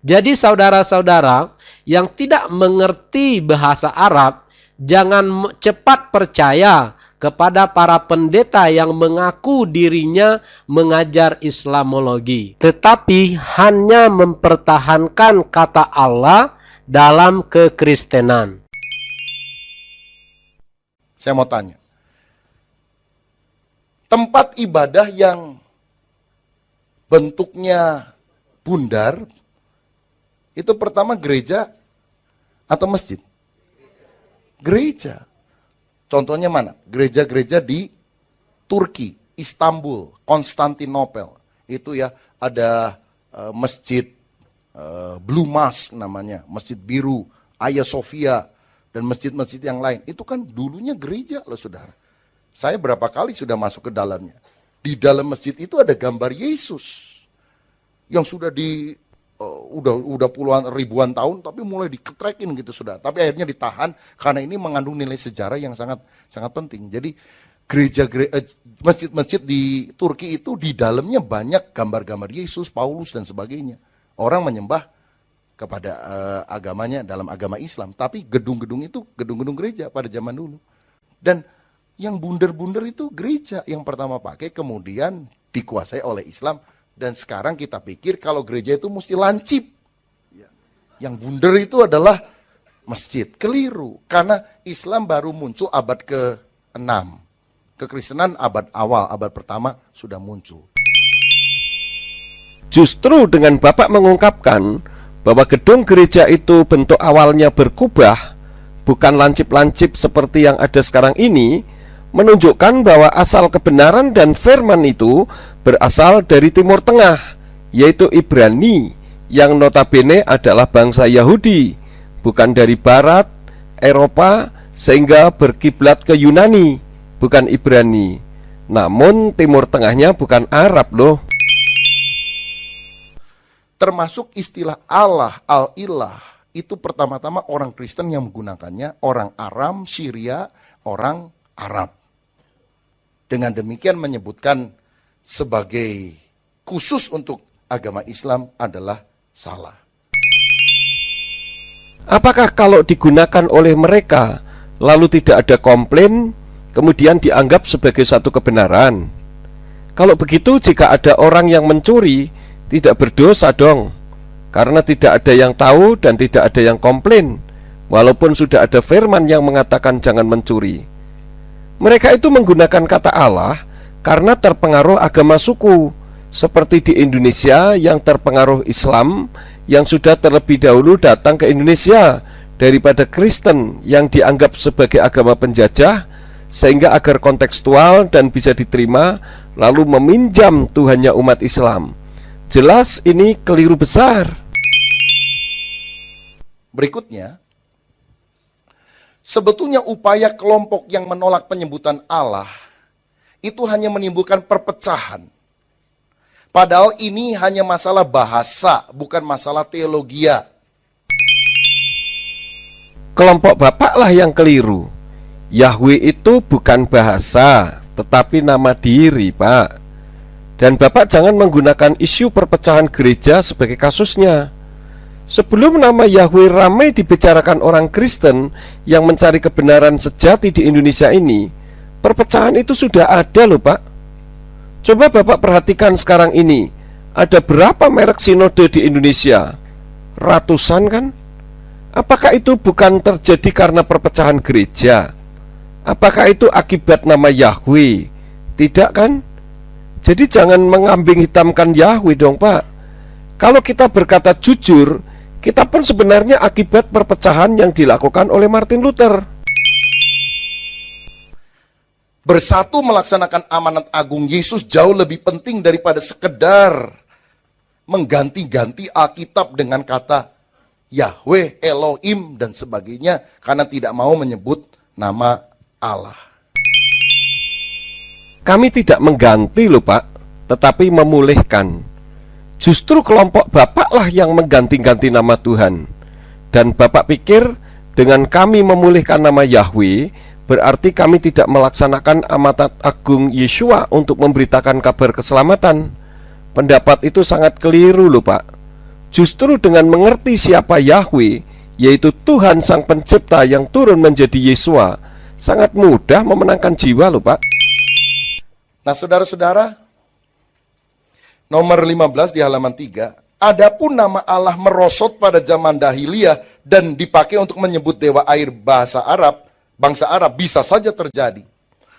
Jadi saudara-saudara yang tidak mengerti bahasa Arab, jangan cepat percaya kepada para pendeta yang mengaku dirinya mengajar Islamologi, tetapi hanya mempertahankan kata Allah dalam kekristenan. Saya mau tanya, tempat ibadah yang bentuknya bundar, itu pertama gereja atau masjid? Gereja. Contohnya mana? Gereja-gereja di Turki, Istanbul, Konstantinopel. Itu ya ada masjid Blue Mosque namanya, masjid biru, Hagia Sophia, dan masjid-masjid yang lain. Itu kan dulunya gereja loh saudara. Saya berapa kali sudah masuk ke dalamnya. Di dalam masjid itu ada gambar Yesus. Yang sudah udah puluhan ribuan tahun tapi mulai diketrekin gitu sudah. Tapi akhirnya ditahan karena ini mengandung nilai sejarah yang sangat sangat penting. Jadi masjid-masjid di Turki itu di dalamnya banyak gambar-gambar Yesus, Paulus dan sebagainya. Orang menyembah kepada agamanya dalam agama Islam. Tapi gedung-gedung itu gedung-gedung gereja pada zaman dulu. Dan yang bundar-bundar itu gereja yang pertama pakai, kemudian dikuasai oleh Islam. Dan sekarang kita pikir kalau gereja itu mesti lancip. Yang bundar itu adalah masjid. Keliru. Karena Islam baru muncul abad ke-6. Kekristenan abad awal, abad pertama sudah muncul. Justru dengan Bapak mengungkapkan bahwa gedung gereja itu bentuk awalnya berkubah, bukan lancip-lancip seperti yang ada sekarang ini, menunjukkan bahwa asal kebenaran dan firman itu berasal dari Timur Tengah, yaitu Ibrani, yang notabene adalah bangsa Yahudi, bukan dari Barat, Eropa, sehingga berkiblat ke Yunani, bukan Ibrani. Namun Timur Tengahnya bukan Arab loh. Termasuk istilah Allah, Al-Ilah, itu pertama-tama orang Kristen yang menggunakannya, orang Aram, Syria, orang Arab. Dengan demikian menyebutkan sebagai khusus untuk agama Islam adalah salah. Apakah kalau digunakan oleh mereka lalu tidak ada komplain, kemudian dianggap sebagai satu kebenaran? Kalau begitu, jika ada orang yang mencuri, tidak berdosa dong, karena tidak ada yang tahu dan tidak ada yang komplain, walaupun sudah ada firman yang mengatakan jangan mencuri. Mereka itu menggunakan kata Allah karena terpengaruh agama suku, seperti di Indonesia yang terpengaruh Islam, yang sudah terlebih dahulu datang ke Indonesia daripada Kristen yang dianggap sebagai agama penjajah, sehingga agar kontekstual dan bisa diterima, lalu meminjam Tuhannya umat Islam. Jelas ini keliru besar. Berikutnya, sebetulnya upaya kelompok yang menolak penyebutan Allah itu hanya menimbulkan perpecahan. Padahal ini hanya masalah bahasa, bukan masalah teologia. Kelompok Bapak lah yang keliru. Yahweh itu bukan bahasa, tetapi nama diri, Pak. Dan Bapak jangan menggunakan isu perpecahan gereja sebagai kasusnya. Sebelum nama Yahweh ramai dibicarakan orang Kristen yang mencari kebenaran sejati di Indonesia ini, perpecahan itu sudah ada loh Pak. Coba Bapak perhatikan sekarang ini, ada berapa merek sinode di Indonesia? Ratusan kan? Apakah itu bukan terjadi karena perpecahan gereja? Apakah itu akibat nama Yahweh? Tidak kan? Jadi jangan mengambing hitamkan Yahweh dong Pak. Kalau kita berkata jujur, kita pun sebenarnya akibat perpecahan yang dilakukan oleh Martin Luther. Bersatu melaksanakan amanat agung Yesus jauh lebih penting daripada sekedar mengganti-ganti Alkitab dengan kata Yahweh, Elohim, dan sebagainya, karena tidak mau menyebut nama Allah. Kami tidak mengganti loh Pak, tetapi memulihkan. Justru kelompok Bapak lah yang mengganti-ganti nama Tuhan. Dan Bapak pikir dengan kami memulihkan nama Yahweh, berarti kami tidak melaksanakan amanat agung Yeshua untuk memberitakan kabar keselamatan. Pendapat itu sangat keliru loh Pak. Justru dengan mengerti siapa Yahweh, yaitu Tuhan Sang Pencipta yang turun menjadi Yesua, sangat mudah memenangkan jiwa loh Pak. Nah saudara-saudara, nomor 15 di halaman 3, adapun nama Allah merosot pada zaman dahiliyah dan dipakai untuk menyebut dewa air bangsa Arab bisa saja terjadi.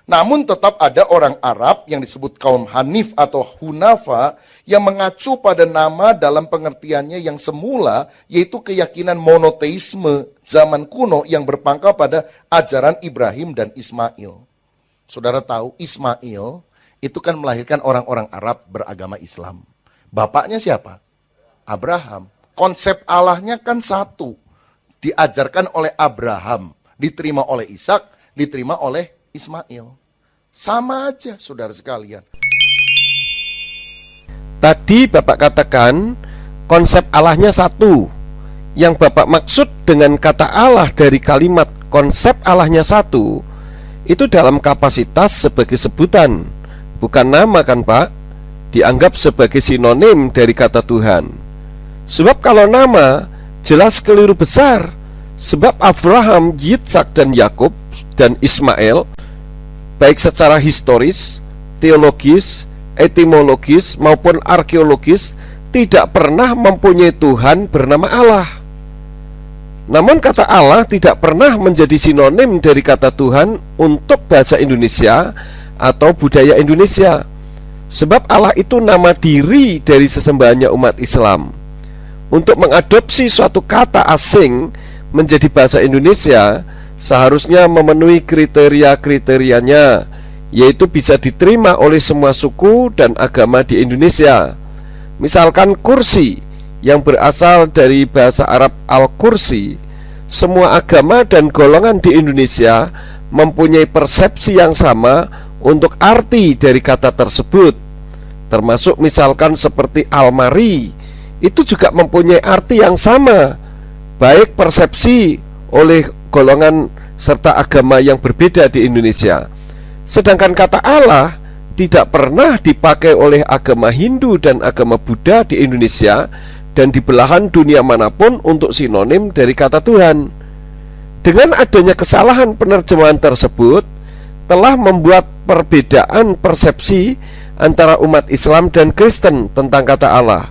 Namun tetap ada orang Arab yang disebut kaum Hanif atau Hunafa yang mengacu pada nama dalam pengertiannya yang semula, yaitu keyakinan monoteisme zaman kuno yang berpangkal pada ajaran Ibrahim dan Ismail. Saudara tahu Ismail itu kan melahirkan orang-orang Arab beragama Islam. Bapaknya siapa? Abraham. Konsep Allahnya kan satu. Diajarkan oleh Abraham, diterima oleh Ishak, diterima oleh Ismail. Sama aja saudara sekalian. Tadi Bapak katakan konsep Allahnya satu. Yang Bapak maksud dengan kata Allah dari kalimat konsep Allahnya satu, itu dalam kapasitas sebagai sebutan, bukan nama kan Pak? Dianggap sebagai sinonim dari kata Tuhan. Sebab kalau nama jelas keliru besar. Sebab Abraham, Yitzhak dan Yakub dan Ismail, baik secara historis, teologis, etimologis maupun arkeologis, tidak pernah mempunyai Tuhan bernama Allah. Namun kata Allah tidak pernah menjadi sinonim dari kata Tuhan untuk bahasa Indonesia atau budaya Indonesia. Sebab Allah itu nama diri dari sesembahannya umat Islam. Untuk mengadopsi suatu kata asing menjadi bahasa Indonesia, seharusnya memenuhi kriteria-kriterianya, yaitu bisa diterima oleh semua suku dan agama di Indonesia. Misalkan kursi yang berasal dari bahasa Arab al-kursi, semua agama dan golongan di Indonesia mempunyai persepsi yang sama untuk arti dari kata tersebut. Termasuk misalkan seperti almari, itu juga mempunyai arti yang sama, baik persepsi oleh golongan serta agama yang berbeda di Indonesia. Sedangkan kata Allah tidak pernah dipakai oleh agama Hindu dan agama Buddha di Indonesia dan di belahan dunia manapun untuk sinonim dari kata Tuhan. Dengan adanya kesalahan penerjemahan tersebut telah membuat perbedaan persepsi antara umat Islam dan Kristen tentang kata Allah.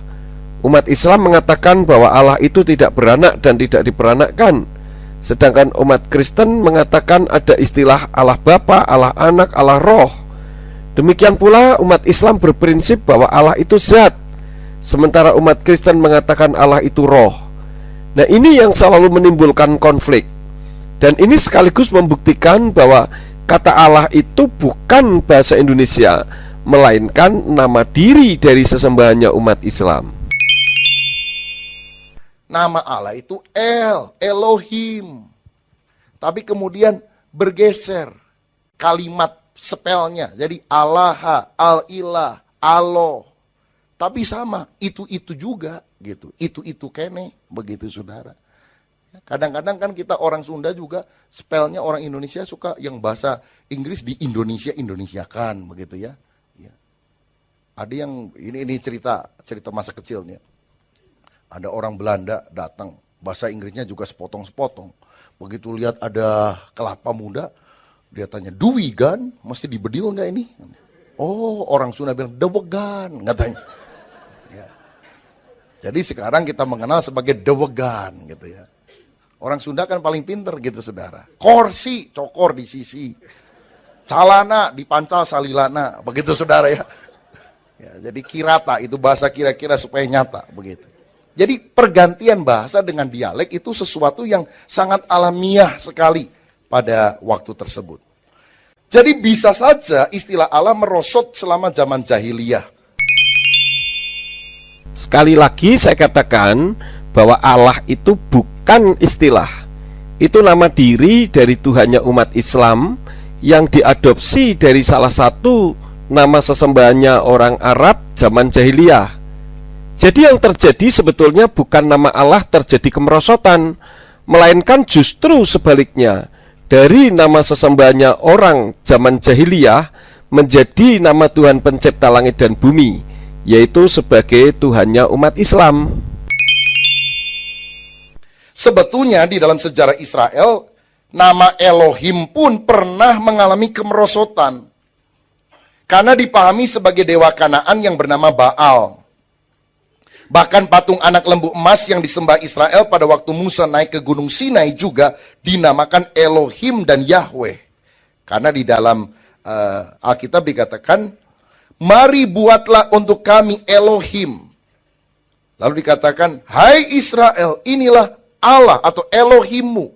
Umat Islam mengatakan bahwa Allah itu tidak beranak dan tidak diperanakkan. Sedangkan umat Kristen mengatakan ada istilah Allah Bapa, Allah Anak, Allah Roh. Demikian pula umat Islam berprinsip bahwa Allah itu zat, sementara umat Kristen mengatakan Allah itu roh. Nah ini yang selalu menimbulkan konflik. Dan ini sekaligus membuktikan bahwa kata Allah itu bukan bahasa Indonesia, melainkan nama diri dari sesembahannya umat Islam. Nama Allah itu Elohim. Tapi kemudian bergeser kalimat spellnya. Jadi Allah, Al-Ilah, Allah. Tapi sama, itu juga gitu. Itu kene, begitu saudara. Kadang-kadang kan kita orang Sunda juga spellnya orang Indonesia suka yang bahasa Inggris di Indonesiakan begitu ya. Ada yang ini cerita masa kecilnya. Ada orang Belanda datang, bahasa Inggrisnya juga sepotong-sepotong. Begitu lihat ada kelapa muda, dia tanya, "Duwigan, mesti dibedil nggak ini?" Oh, orang Sunda bilang, "Dewegan," katanya. Ya. Jadi sekarang kita mengenal sebagai dewegan gitu ya. Orang Sunda kan paling pinter gitu saudara. Korsi, cokor di sisi. Calana, dipancal salilana, begitu saudara ya. Ya, jadi kirata, itu bahasa kira-kira supaya nyata begitu. Jadi pergantian bahasa dengan dialek itu sesuatu yang sangat alamiah sekali pada waktu tersebut. Jadi bisa saja istilah Allah merosot selama zaman jahiliyah. Sekali lagi saya katakan bahwa Allah itu bukan istilah. Itu nama diri dari Tuhannya umat Islam yang diadopsi dari salah satu nama sesembahannya orang Arab zaman jahiliyah. Jadi yang terjadi sebetulnya bukan nama Allah terjadi kemerosotan, melainkan justru sebaliknya. Dari nama sesembahannya orang zaman jahiliyah menjadi nama Tuhan pencipta langit dan bumi, yaitu sebagai Tuhannya umat Islam. Sebetulnya di dalam sejarah Israel, nama Elohim pun pernah mengalami kemerosotan. Karena dipahami sebagai dewa Kanaan yang bernama Baal. Bahkan patung anak lembu emas yang disembah Israel pada waktu Musa naik ke Gunung Sinai juga dinamakan Elohim dan Yahweh. Karena di dalam Alkitab dikatakan, mari buatlah untuk kami Elohim. Lalu dikatakan, hai Israel, inilah Allah atau Elohimmu.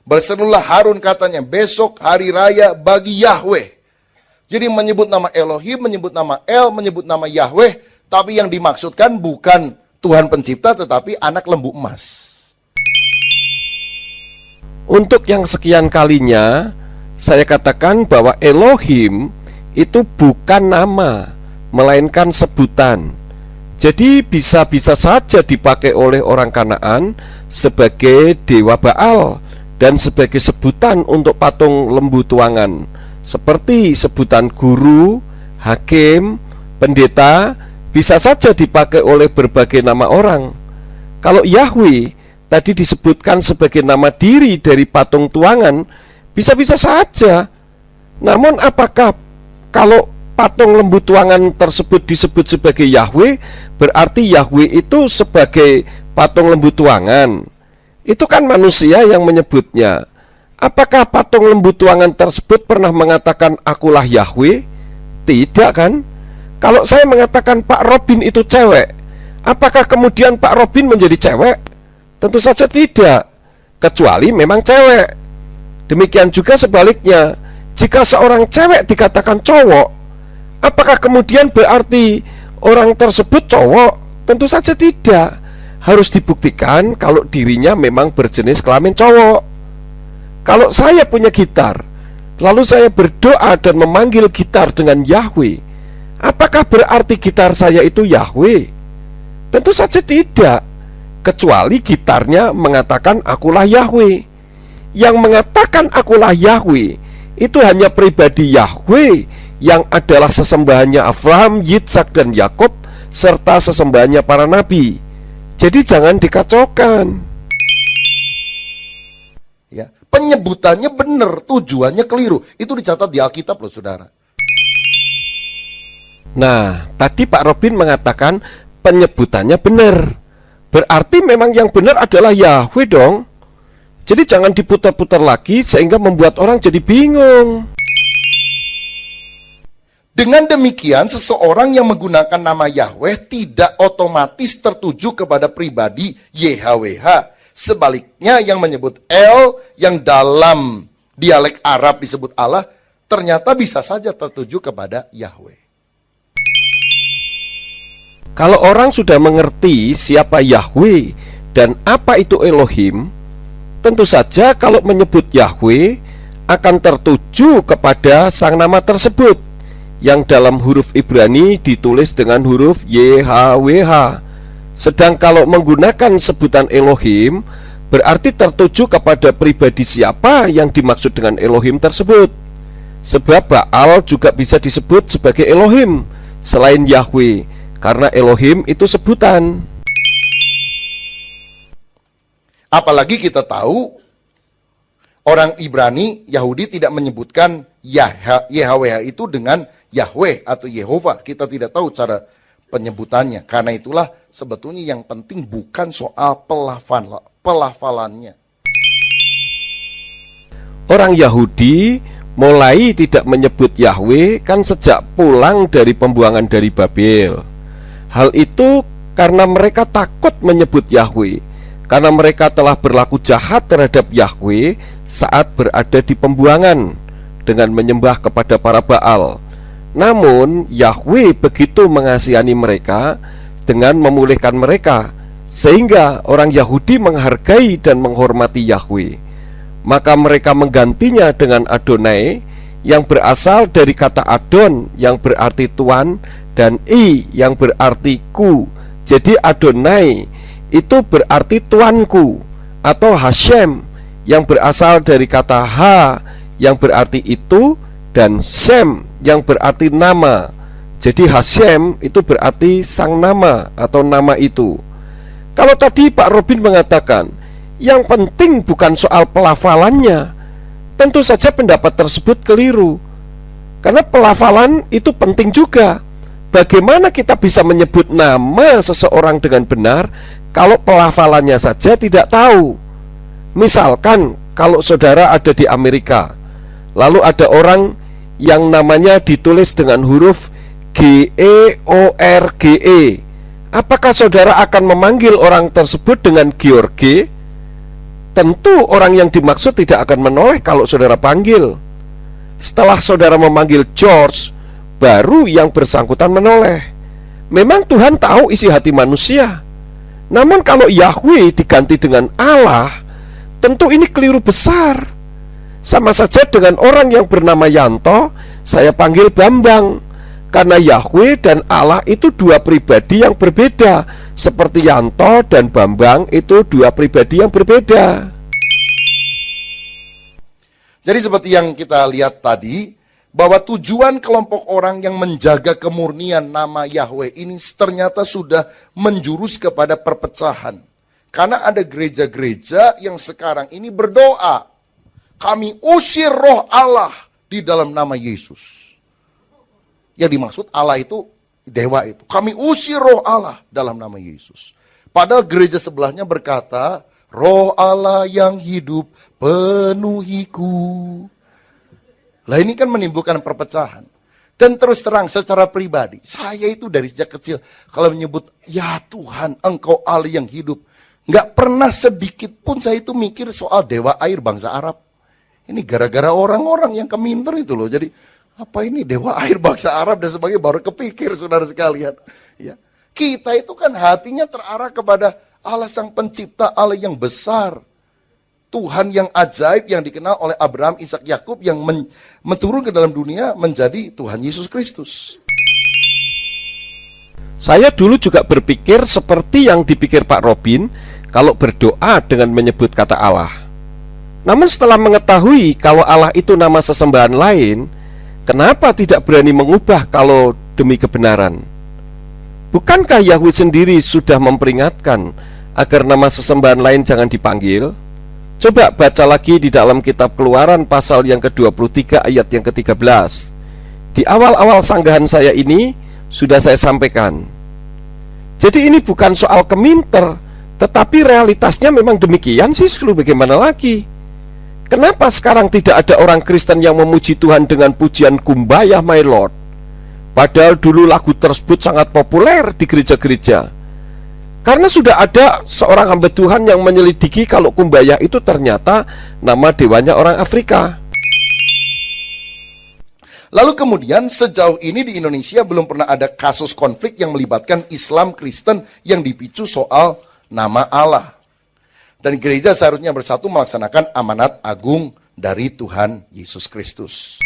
Berserulah Harun katanya, besok hari raya bagi Yahweh. Jadi menyebut nama Elohim, menyebut nama El, menyebut nama Yahweh, tapi yang dimaksudkan bukan Tuhan pencipta, tetapi anak lembu emas. Untuk yang sekian kalinya, saya katakan bahwa Elohim itu bukan nama, melainkan sebutan. Jadi bisa-bisa saja dipakai oleh orang Kanaan sebagai dewa Baal dan sebagai sebutan untuk patung lembu tuangan, seperti sebutan guru, hakim, pendeta, bisa saja dipakai oleh berbagai nama orang. Kalau Yahweh tadi disebutkan sebagai nama diri dari patung tuangan, bisa-bisa saja. Namun apakah kalau patung lembu tuangan tersebut disebut sebagai Yahweh, berarti Yahweh itu sebagai patung lembu tuangan? Itu kan manusia yang menyebutnya. Apakah patung lembu tuangan tersebut pernah mengatakan akulah Yahweh? Tidak kan? Kalau saya mengatakan Pak Robin itu cewek, apakah kemudian Pak Robin menjadi cewek? Tentu saja tidak, kecuali memang cewek. Demikian juga sebaliknya, jika seorang cewek dikatakan cowok, apakah kemudian berarti orang tersebut cowok? Tentu saja tidak. Harus dibuktikan kalau dirinya memang berjenis kelamin cowok. Kalau saya punya gitar, lalu saya berdoa dan memanggil gitar dengan Yahweh, apakah berarti gitar saya itu Yahweh? Tentu saja tidak, kecuali gitarnya mengatakan akulah Yahweh. Yang mengatakan akulah Yahweh itu hanya pribadi Yahweh yang adalah sesembahannya Abraham, Yitzhak, dan Yakub, serta sesembahannya para nabi. Jadi jangan dikacaukan. Ya, penyebutannya benar, tujuannya keliru. Itu dicatat di Alkitab loh, saudara. Nah, tadi Pak Robin mengatakan penyebutannya benar. Berarti memang yang benar adalah Yahweh dong. Jadi jangan diputar-putar lagi sehingga membuat orang jadi bingung. Dengan demikian, seseorang yang menggunakan nama Yahweh tidak otomatis tertuju kepada pribadi YHWH. Sebaliknya, yang menyebut El, yang dalam dialek Arab disebut Allah, ternyata bisa saja tertuju kepada Yahweh. Kalau orang sudah mengerti siapa Yahweh dan apa itu Elohim, tentu saja kalau menyebut Yahweh akan tertuju kepada sang nama tersebut, yang dalam huruf Ibrani ditulis dengan huruf YHWH. Sedang kalau menggunakan sebutan Elohim, berarti tertuju kepada pribadi siapa yang dimaksud dengan Elohim tersebut. Sebab Baal juga bisa disebut sebagai Elohim selain Yahweh, karena Elohim itu sebutan. Apalagi kita tahu orang Ibrani, Yahudi tidak menyebutkan YHWH itu dengan Yahweh atau Yehova. Kita tidak tahu cara penyebutannya. Karena itulah sebetulnya yang penting bukan soal pelafalannya. Orang Yahudi mulai tidak menyebut Yahweh kan sejak pulang dari pembuangan dari Babel. Hal itu karena mereka takut menyebut Yahweh, karena mereka telah berlaku jahat terhadap Yahweh saat berada di pembuangan dengan menyembah kepada para Baal. Namun Yahweh begitu mengasihani mereka dengan memulihkan mereka, sehingga orang Yahudi menghargai dan menghormati Yahweh. Maka mereka menggantinya dengan Adonai, yang berasal dari kata Adon yang berarti Tuan, dan I yang berarti ku. Jadi Adonai itu berarti Tuanku, atau Hashem yang berasal dari kata Ha yang berarti itu, dan Shem yang berarti nama. Jadi Hashem itu berarti sang nama atau nama itu. Kalau tadi Pak Robin mengatakan Yang penting bukan soal pelafalannya. Tentu saja pendapat tersebut keliru, karena pelafalan itu penting juga. Bagaimana kita bisa menyebut nama seseorang dengan benar kalau pelafalannya saja tidak tahu? Misalkan kalau saudara ada di Amerika, lalu ada orang yang namanya ditulis dengan huruf George, apakah saudara akan memanggil orang tersebut dengan George? Tentu orang yang dimaksud tidak akan menoleh kalau saudara panggil. Setelah saudara memanggil George, baru yang bersangkutan menoleh. Memang Tuhan tahu isi hati manusia. Namun kalau Yahweh diganti dengan Allah, tentu ini keliru besar. Sama saja dengan orang yang bernama Yanto, saya panggil Bambang. Karena Yahweh dan Allah itu dua pribadi yang berbeda, seperti Yanto dan Bambang itu dua pribadi yang berbeda. Jadi seperti yang kita lihat tadi, bahwa tujuan kelompok orang yang menjaga kemurnian nama Yahweh ini ternyata sudah menjurus kepada perpecahan. Karena ada gereja-gereja yang sekarang ini berdoa, kami usir roh Allah di dalam nama Yesus. Yang dimaksud Allah itu dewa itu. Kami usir roh Allah dalam nama Yesus. Padahal gereja sebelahnya berkata, roh Allah yang hidup penuhiku. Lah ini kan menimbulkan perpecahan. Dan terus terang secara pribadi, saya itu dari sejak kecil kalau menyebut, ya Tuhan engkau Allah yang hidup, nggak pernah sedikit pun saya itu mikir soal dewa air bangsa Arab. Ini gara-gara orang-orang yang keminter itu loh. Jadi apa ini dewa air bangsa Arab dan sebagainya, baru kepikir saudara sekalian. Ya. Kita itu kan hatinya terarah kepada Allah sang pencipta, Allah yang besar. Tuhan yang ajaib yang dikenal oleh Abraham, Ishak, Yakub yang menurun ke dalam dunia menjadi Tuhan Yesus Kristus. Saya dulu juga berpikir seperti yang dipikir Pak Robin kalau berdoa dengan menyebut kata Allah. Namun setelah mengetahui kalau Allah itu nama sesembahan lain, kenapa tidak berani mengubah kalau demi kebenaran? Bukankah Yahweh sendiri sudah memperingatkan agar nama sesembahan lain jangan dipanggil? Coba baca lagi di dalam kitab Keluaran pasal yang ke-23 ayat yang ke-13. Di awal-awal sanggahan saya ini sudah saya sampaikan. Jadi ini bukan soal keminter, tetapi realitasnya memang demikian sih, lalu bagaimana lagi? Kenapa sekarang tidak ada orang Kristen yang memuji Tuhan dengan pujian Kumbaya My Lord? Padahal dulu lagu tersebut sangat populer di gereja-gereja. Karena sudah ada seorang hamba Tuhan yang menyelidiki kalau Kumbaya itu ternyata nama dewanya orang Afrika. Lalu kemudian sejauh ini di Indonesia belum pernah ada kasus konflik yang melibatkan Islam Kristen yang dipicu soal nama Allah. Dan gereja seharusnya bersatu melaksanakan amanat agung dari Tuhan Yesus Kristus.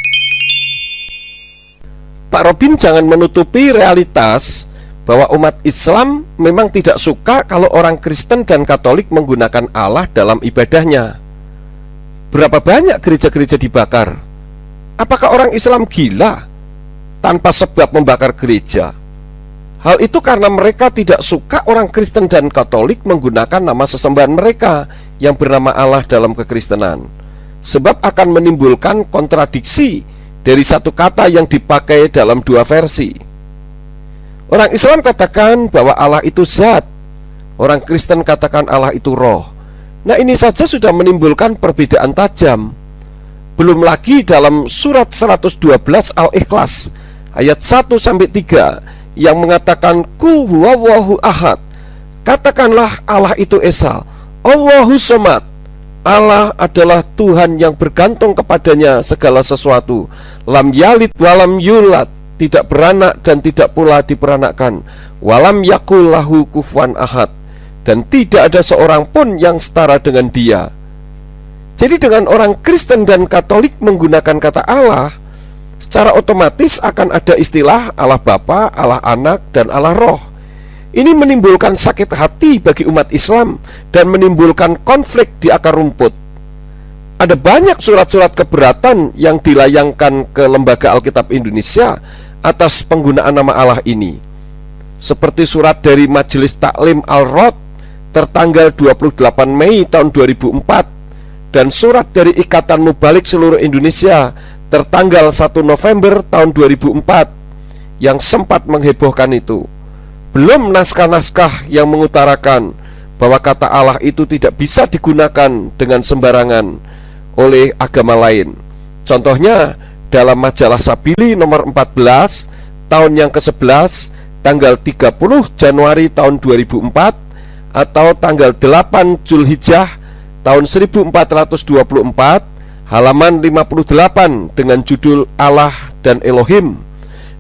Pak Robin jangan menutupi realitas bahwa umat Islam memang tidak suka kalau orang Kristen dan Katolik menggunakan Allah dalam ibadahnya. Berapa banyak gereja-gereja dibakar? Apakah orang Islam gila tanpa sebab membakar gereja? Hal itu karena mereka tidak suka orang Kristen dan Katolik menggunakan nama sesembahan mereka yang bernama Allah dalam kekristenan. Sebab akan menimbulkan kontradiksi dari satu kata yang dipakai dalam dua versi. Orang Islam katakan bahwa Allah itu zat, orang Kristen katakan Allah itu roh. Nah ini saja sudah menimbulkan perbedaan tajam. Belum lagi dalam surat 112 Al-Ikhlas ayat 1-3 yang mengatakan Qul huwallahu ahad. Katakanlah Allah itu Esa, Allahu Samad. Allah adalah Tuhan yang bergantung kepadanya segala sesuatu. Lam yalid walam yulad, tidak beranak dan tidak pula diperanakkan. Walam yakul lahu kufuwan ahad, dan tidak ada seorang pun yang setara dengan dia. Jadi dengan orang Kristen dan Katolik menggunakan kata Allah, secara otomatis akan ada istilah Allah Bapa, Allah Anak, dan Allah Roh. Ini menimbulkan sakit hati bagi umat Islam dan menimbulkan konflik di akar rumput. Ada banyak surat-surat keberatan yang dilayangkan ke Lembaga Alkitab Indonesia atas penggunaan nama Allah ini. Seperti surat dari Majelis Taklim Al-Rod tertanggal 28 Mei tahun 2004 dan surat dari Ikatan Mubalik seluruh Indonesia tertanggal 1 November tahun 2004 yang sempat menghebohkan itu. Belum naskah-naskah yang mengutarakan bahwa kata Allah itu tidak bisa digunakan dengan sembarangan oleh agama lain. Contohnya dalam majalah Sabili nomor 14 tahun yang ke-11 tanggal 30 Januari tahun 2004 atau tanggal 8 Zulhijjah tahun 1424 halaman 58 dengan judul Allah dan Elohim,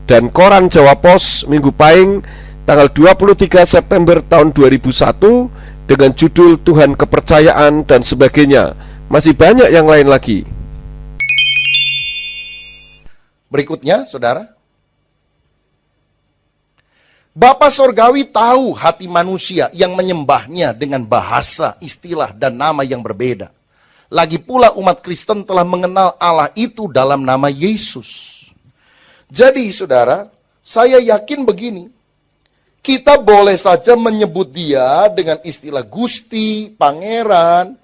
dan koran Jawa Pos Minggu Pahing tanggal 23 September tahun 2001 dengan judul Tuhan Kepercayaan dan sebagainya. Masih banyak yang lain lagi. Berikutnya, saudara, Bapa Sorgawi tahu hati manusia yang menyembahnya dengan bahasa, istilah, dan nama yang berbeda. Lagi pula umat Kristen telah mengenal Allah itu dalam nama Yesus. Jadi saudara, saya yakin begini, kita boleh saja menyebut dia dengan istilah Gusti, Pangeran,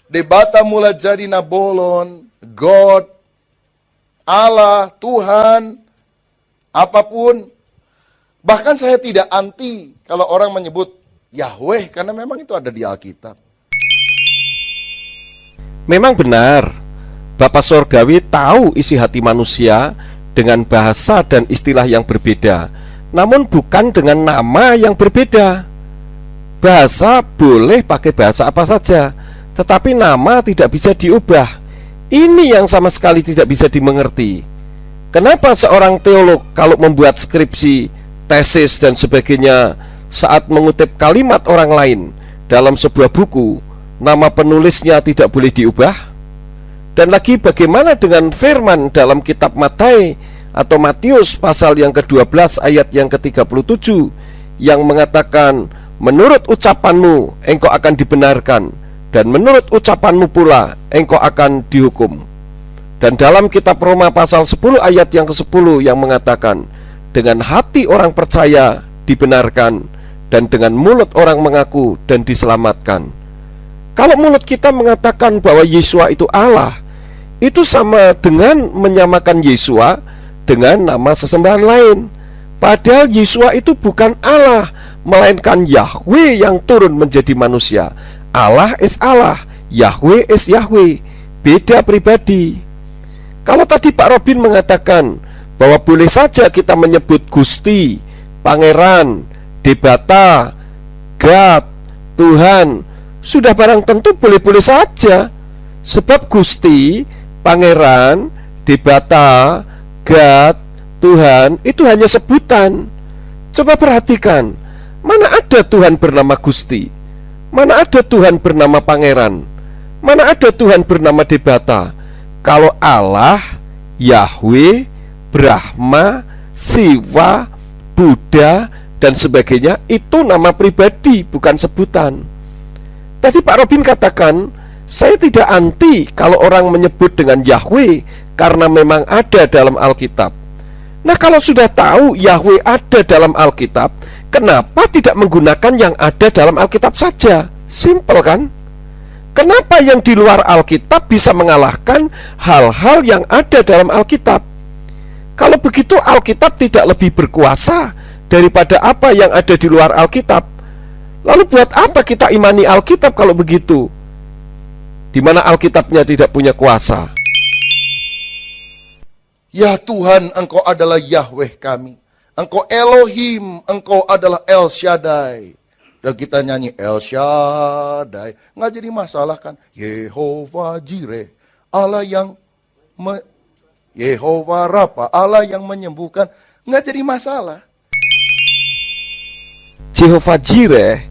Debata Mula Jadi Nabolon, God, Allah, Tuhan, apapun. Bahkan saya tidak anti kalau orang menyebut Yahweh, karena memang itu ada di Alkitab. Memang benar, Bapa Sorgawi tahu isi hati manusia dengan bahasa dan istilah yang berbeda, namun bukan dengan nama yang berbeda. Bahasa boleh pakai bahasa apa saja, tetapi nama tidak bisa diubah. Ini yang sama sekali tidak bisa dimengerti. Kenapa seorang teolog kalau membuat skripsi, tesis dan sebagainya, saat mengutip kalimat orang lain dalam sebuah buku, nama penulisnya tidak boleh diubah? Dan lagi bagaimana dengan firman dalam kitab Matius atau Matius pasal yang ke-12 ayat yang ke-37 yang mengatakan, menurut ucapanmu engkau akan dibenarkan, dan menurut ucapanmu pula engkau akan dihukum. Dan dalam kitab Roma pasal 10 ayat yang ke-10 yang mengatakan, dengan hati orang percaya dibenarkan, dan dengan mulut orang mengaku dan diselamatkan. Kalau mulut kita mengatakan bahwa Yesua itu Allah, itu sama dengan menyamakan Yesua dengan nama sesembahan lain. Padahal Yesua itu bukan Allah, melainkan Yahweh yang turun menjadi manusia. Allah is Allah, Yahweh is Yahweh, beda pribadi. Kalau tadi Pak Robin mengatakan bahwa boleh saja kita menyebut Gusti, Pangeran, Debata, God, Tuhan, sudah barang tentu boleh-boleh saja. Sebab Gusti, Pangeran, Debata, God, Tuhan itu hanya sebutan. Coba perhatikan, mana ada Tuhan bernama Gusti? Mana ada Tuhan bernama Pangeran? Mana ada Tuhan bernama Debata? Kalau Allah, Yahweh, Brahma, Siwa, Buddha, dan sebagainya itu nama pribadi, bukan sebutan. Tadi Pak Robin katakan, saya tidak anti kalau orang menyebut dengan Yahweh karena memang ada dalam Alkitab. Nah, kalau sudah tahu Yahweh ada dalam Alkitab, kenapa tidak menggunakan yang ada dalam Alkitab saja? Simpel kan? Kenapa yang di luar Alkitab bisa mengalahkan hal-hal yang ada dalam Alkitab? Kalau begitu Alkitab tidak lebih berkuasa daripada apa yang ada di luar Alkitab. Lalu buat apa kita imani Alkitab kalau begitu? Di mana Alkitabnya tidak punya kuasa? Ya Tuhan, Engkau adalah Yahweh kami. Engkau Elohim, Engkau adalah El Shaddai. Dan kita nyanyi El Shaddai, nggak jadi masalah kan? Yehovah Jireh, Allah yang Yehovah Rafa, Allah yang menyembuhkan, nggak jadi masalah. Jehovah Jireh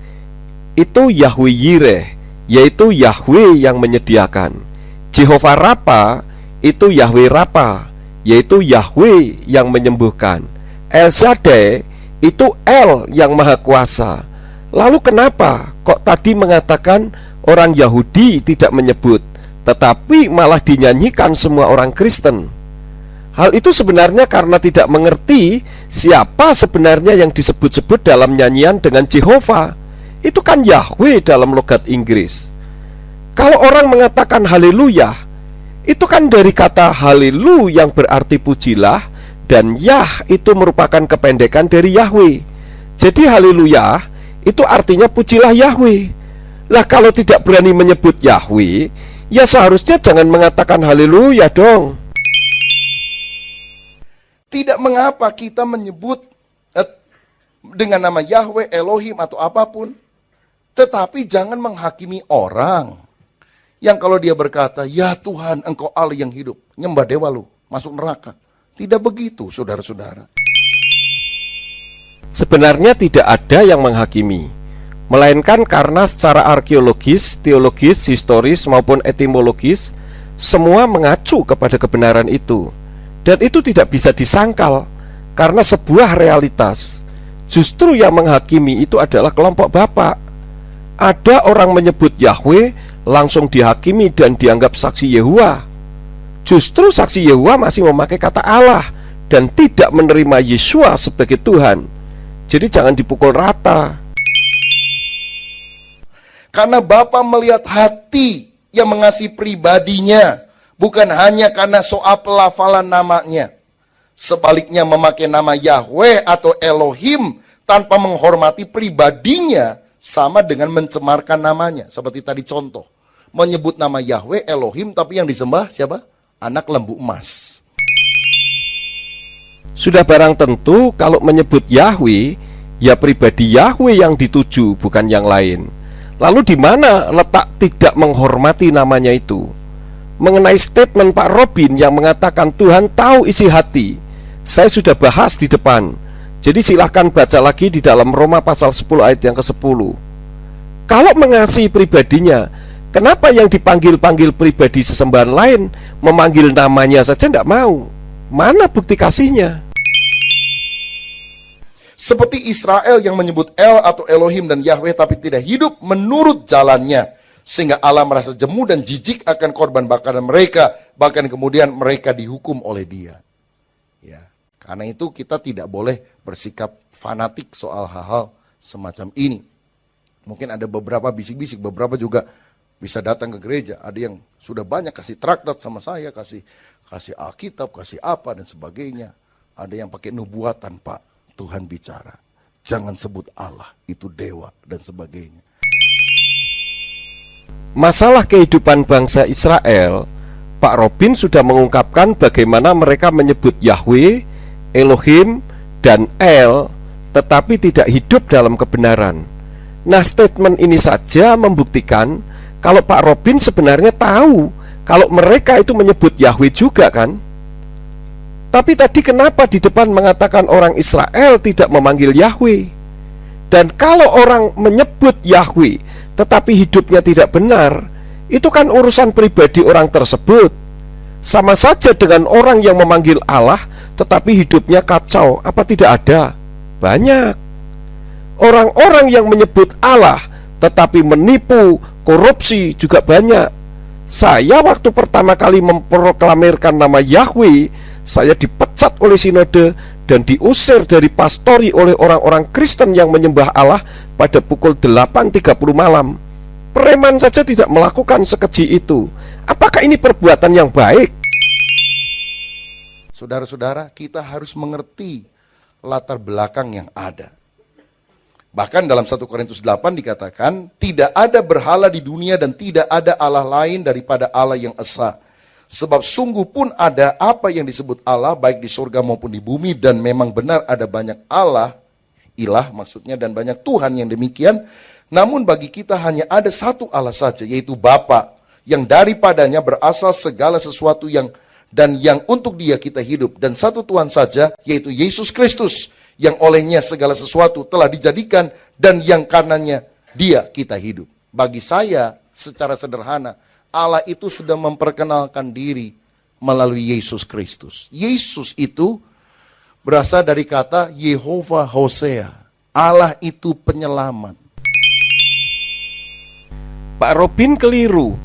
itu Yahweh Yireh, yaitu Yahweh yang menyediakan. Jehovah Rafa itu Yahweh Rafa, yaitu Yahweh yang menyembuhkan. El Shaddai itu El yang maha kuasa. Lalu kenapa kok tadi mengatakan orang Yahudi tidak menyebut, tetapi malah dinyanyikan semua orang Kristen? Hal itu sebenarnya karena tidak mengerti siapa sebenarnya yang disebut-sebut dalam nyanyian dengan Jehovah. Itu kan Yahweh dalam logat Inggris. Kalau orang mengatakan haleluya, itu kan dari kata halelu yang berarti pujilah, dan Yah itu merupakan kependekan dari Yahweh. Jadi haleluya itu artinya pujilah Yahweh. Lah kalau tidak berani menyebut Yahweh, ya seharusnya jangan mengatakan haleluya dong. Tidak mengapa kita menyebut dengan nama Yahweh, Elohim atau apapun. Tetapi jangan menghakimi orang yang kalau dia berkata, ya Tuhan engkau Allah yang hidup, nyembah dewa lu, masuk neraka. Tidak begitu saudara-saudara. Sebenarnya tidak ada yang menghakimi, melainkan karena secara arkeologis, teologis, historis maupun etimologis, semua mengacu kepada kebenaran itu. Dan itu tidak bisa disangkal karena sebuah realitas. Justru yang menghakimi itu adalah kelompok Bapak. Ada orang menyebut Yahweh langsung dihakimi dan dianggap saksi Yehuwa. Justru saksi Yehuwa masih memakai kata Allah dan tidak menerima Yesua sebagai Tuhan. Jadi jangan dipukul rata. Karena Bapa melihat hati yang mengasihi pribadinya, bukan hanya karena soal pelafalan namanya. Sebaliknya memakai nama Yahweh atau Elohim tanpa menghormati pribadinya sama dengan mencemarkan namanya. Seperti tadi contoh, menyebut nama Yahweh, Elohim, tapi yang disembah siapa? Anak lembu emas. Sudah barang tentu kalau menyebut Yahweh, ya pribadi Yahweh yang dituju, bukan yang lain. Lalu di mana letak tidak menghormati namanya itu? Mengenai statement Pak Robin yang mengatakan Tuhan tahu isi hati, saya sudah bahas di depan. Jadi silahkan baca lagi di dalam Roma pasal 10 ayat yang ke-10. Kalau mengasihi pribadinya, kenapa yang dipanggil-panggil pribadi sesembahan lain memanggil namanya saja tidak mau? Mana bukti kasihnya? Seperti Israel yang menyebut El atau Elohim dan Yahweh tapi tidak hidup menurut jalannya, sehingga Allah merasa jemu dan jijik akan korban bakaran mereka, bahkan kemudian mereka dihukum oleh Dia. Ya, karena itu kita tidak boleh bersikap fanatik soal hal-hal semacam ini. Mungkin ada beberapa bisik-bisik, beberapa juga bisa datang ke gereja, ada yang sudah banyak kasih traktat sama saya, kasih Alkitab, kasih apa dan sebagainya. Ada yang pakai nubuatan, Pak. Tuhan bicara, jangan sebut Allah, itu dewa dan sebagainya. Masalah kehidupan bangsa Israel, Pak Robin sudah mengungkapkan bagaimana mereka menyebut Yahweh, Elohim, dan El, tetapi tidak hidup dalam kebenaran. Nah, statement ini saja membuktikan kalau Pak Robin sebenarnya tahu kalau mereka itu menyebut Yahweh juga kan. Tapi tadi kenapa di depan mengatakan orang Israel tidak memanggil Yahweh? Dan kalau orang menyebut Yahweh tetapi hidupnya tidak benar, itu kan urusan pribadi orang tersebut. Sama saja dengan orang yang memanggil Allah tetapi hidupnya kacau. Apa tidak ada? Banyak. Orang-orang yang menyebut Allah tetapi menipu, korupsi juga banyak. Saya waktu pertama kali memproklamirkan nama Yahweh, saya dipecat oleh sinode dan diusir dari pastori oleh orang-orang Kristen yang menyembah Allah pada pukul 8.30 malam. Preman saja tidak melakukan sekeji itu. Apakah ini perbuatan yang baik? Saudara-saudara, kita harus mengerti latar belakang yang ada. Bahkan dalam 1 Korintus 8 dikatakan, tidak ada berhala di dunia dan tidak ada Allah lain daripada Allah yang esa. Sebab sungguh pun ada apa yang disebut Allah baik di surga maupun di bumi, dan memang benar ada banyak Allah, ilah maksudnya, dan banyak Tuhan yang demikian. Namun bagi kita hanya ada satu Allah saja, yaitu Bapa, yang daripadanya berasal segala sesuatu yang untuk Dia kita hidup, dan satu Tuhan saja, yaitu Yesus Kristus, yang olehnya segala sesuatu telah dijadikan dan yang karenanya Dia kita hidup. Bagi saya secara sederhana, Allah itu sudah memperkenalkan diri melalui Yesus Kristus. Yesus itu berasal dari kata Yehovah Hosea. Allah itu penyelamat. Pak Robin keliru.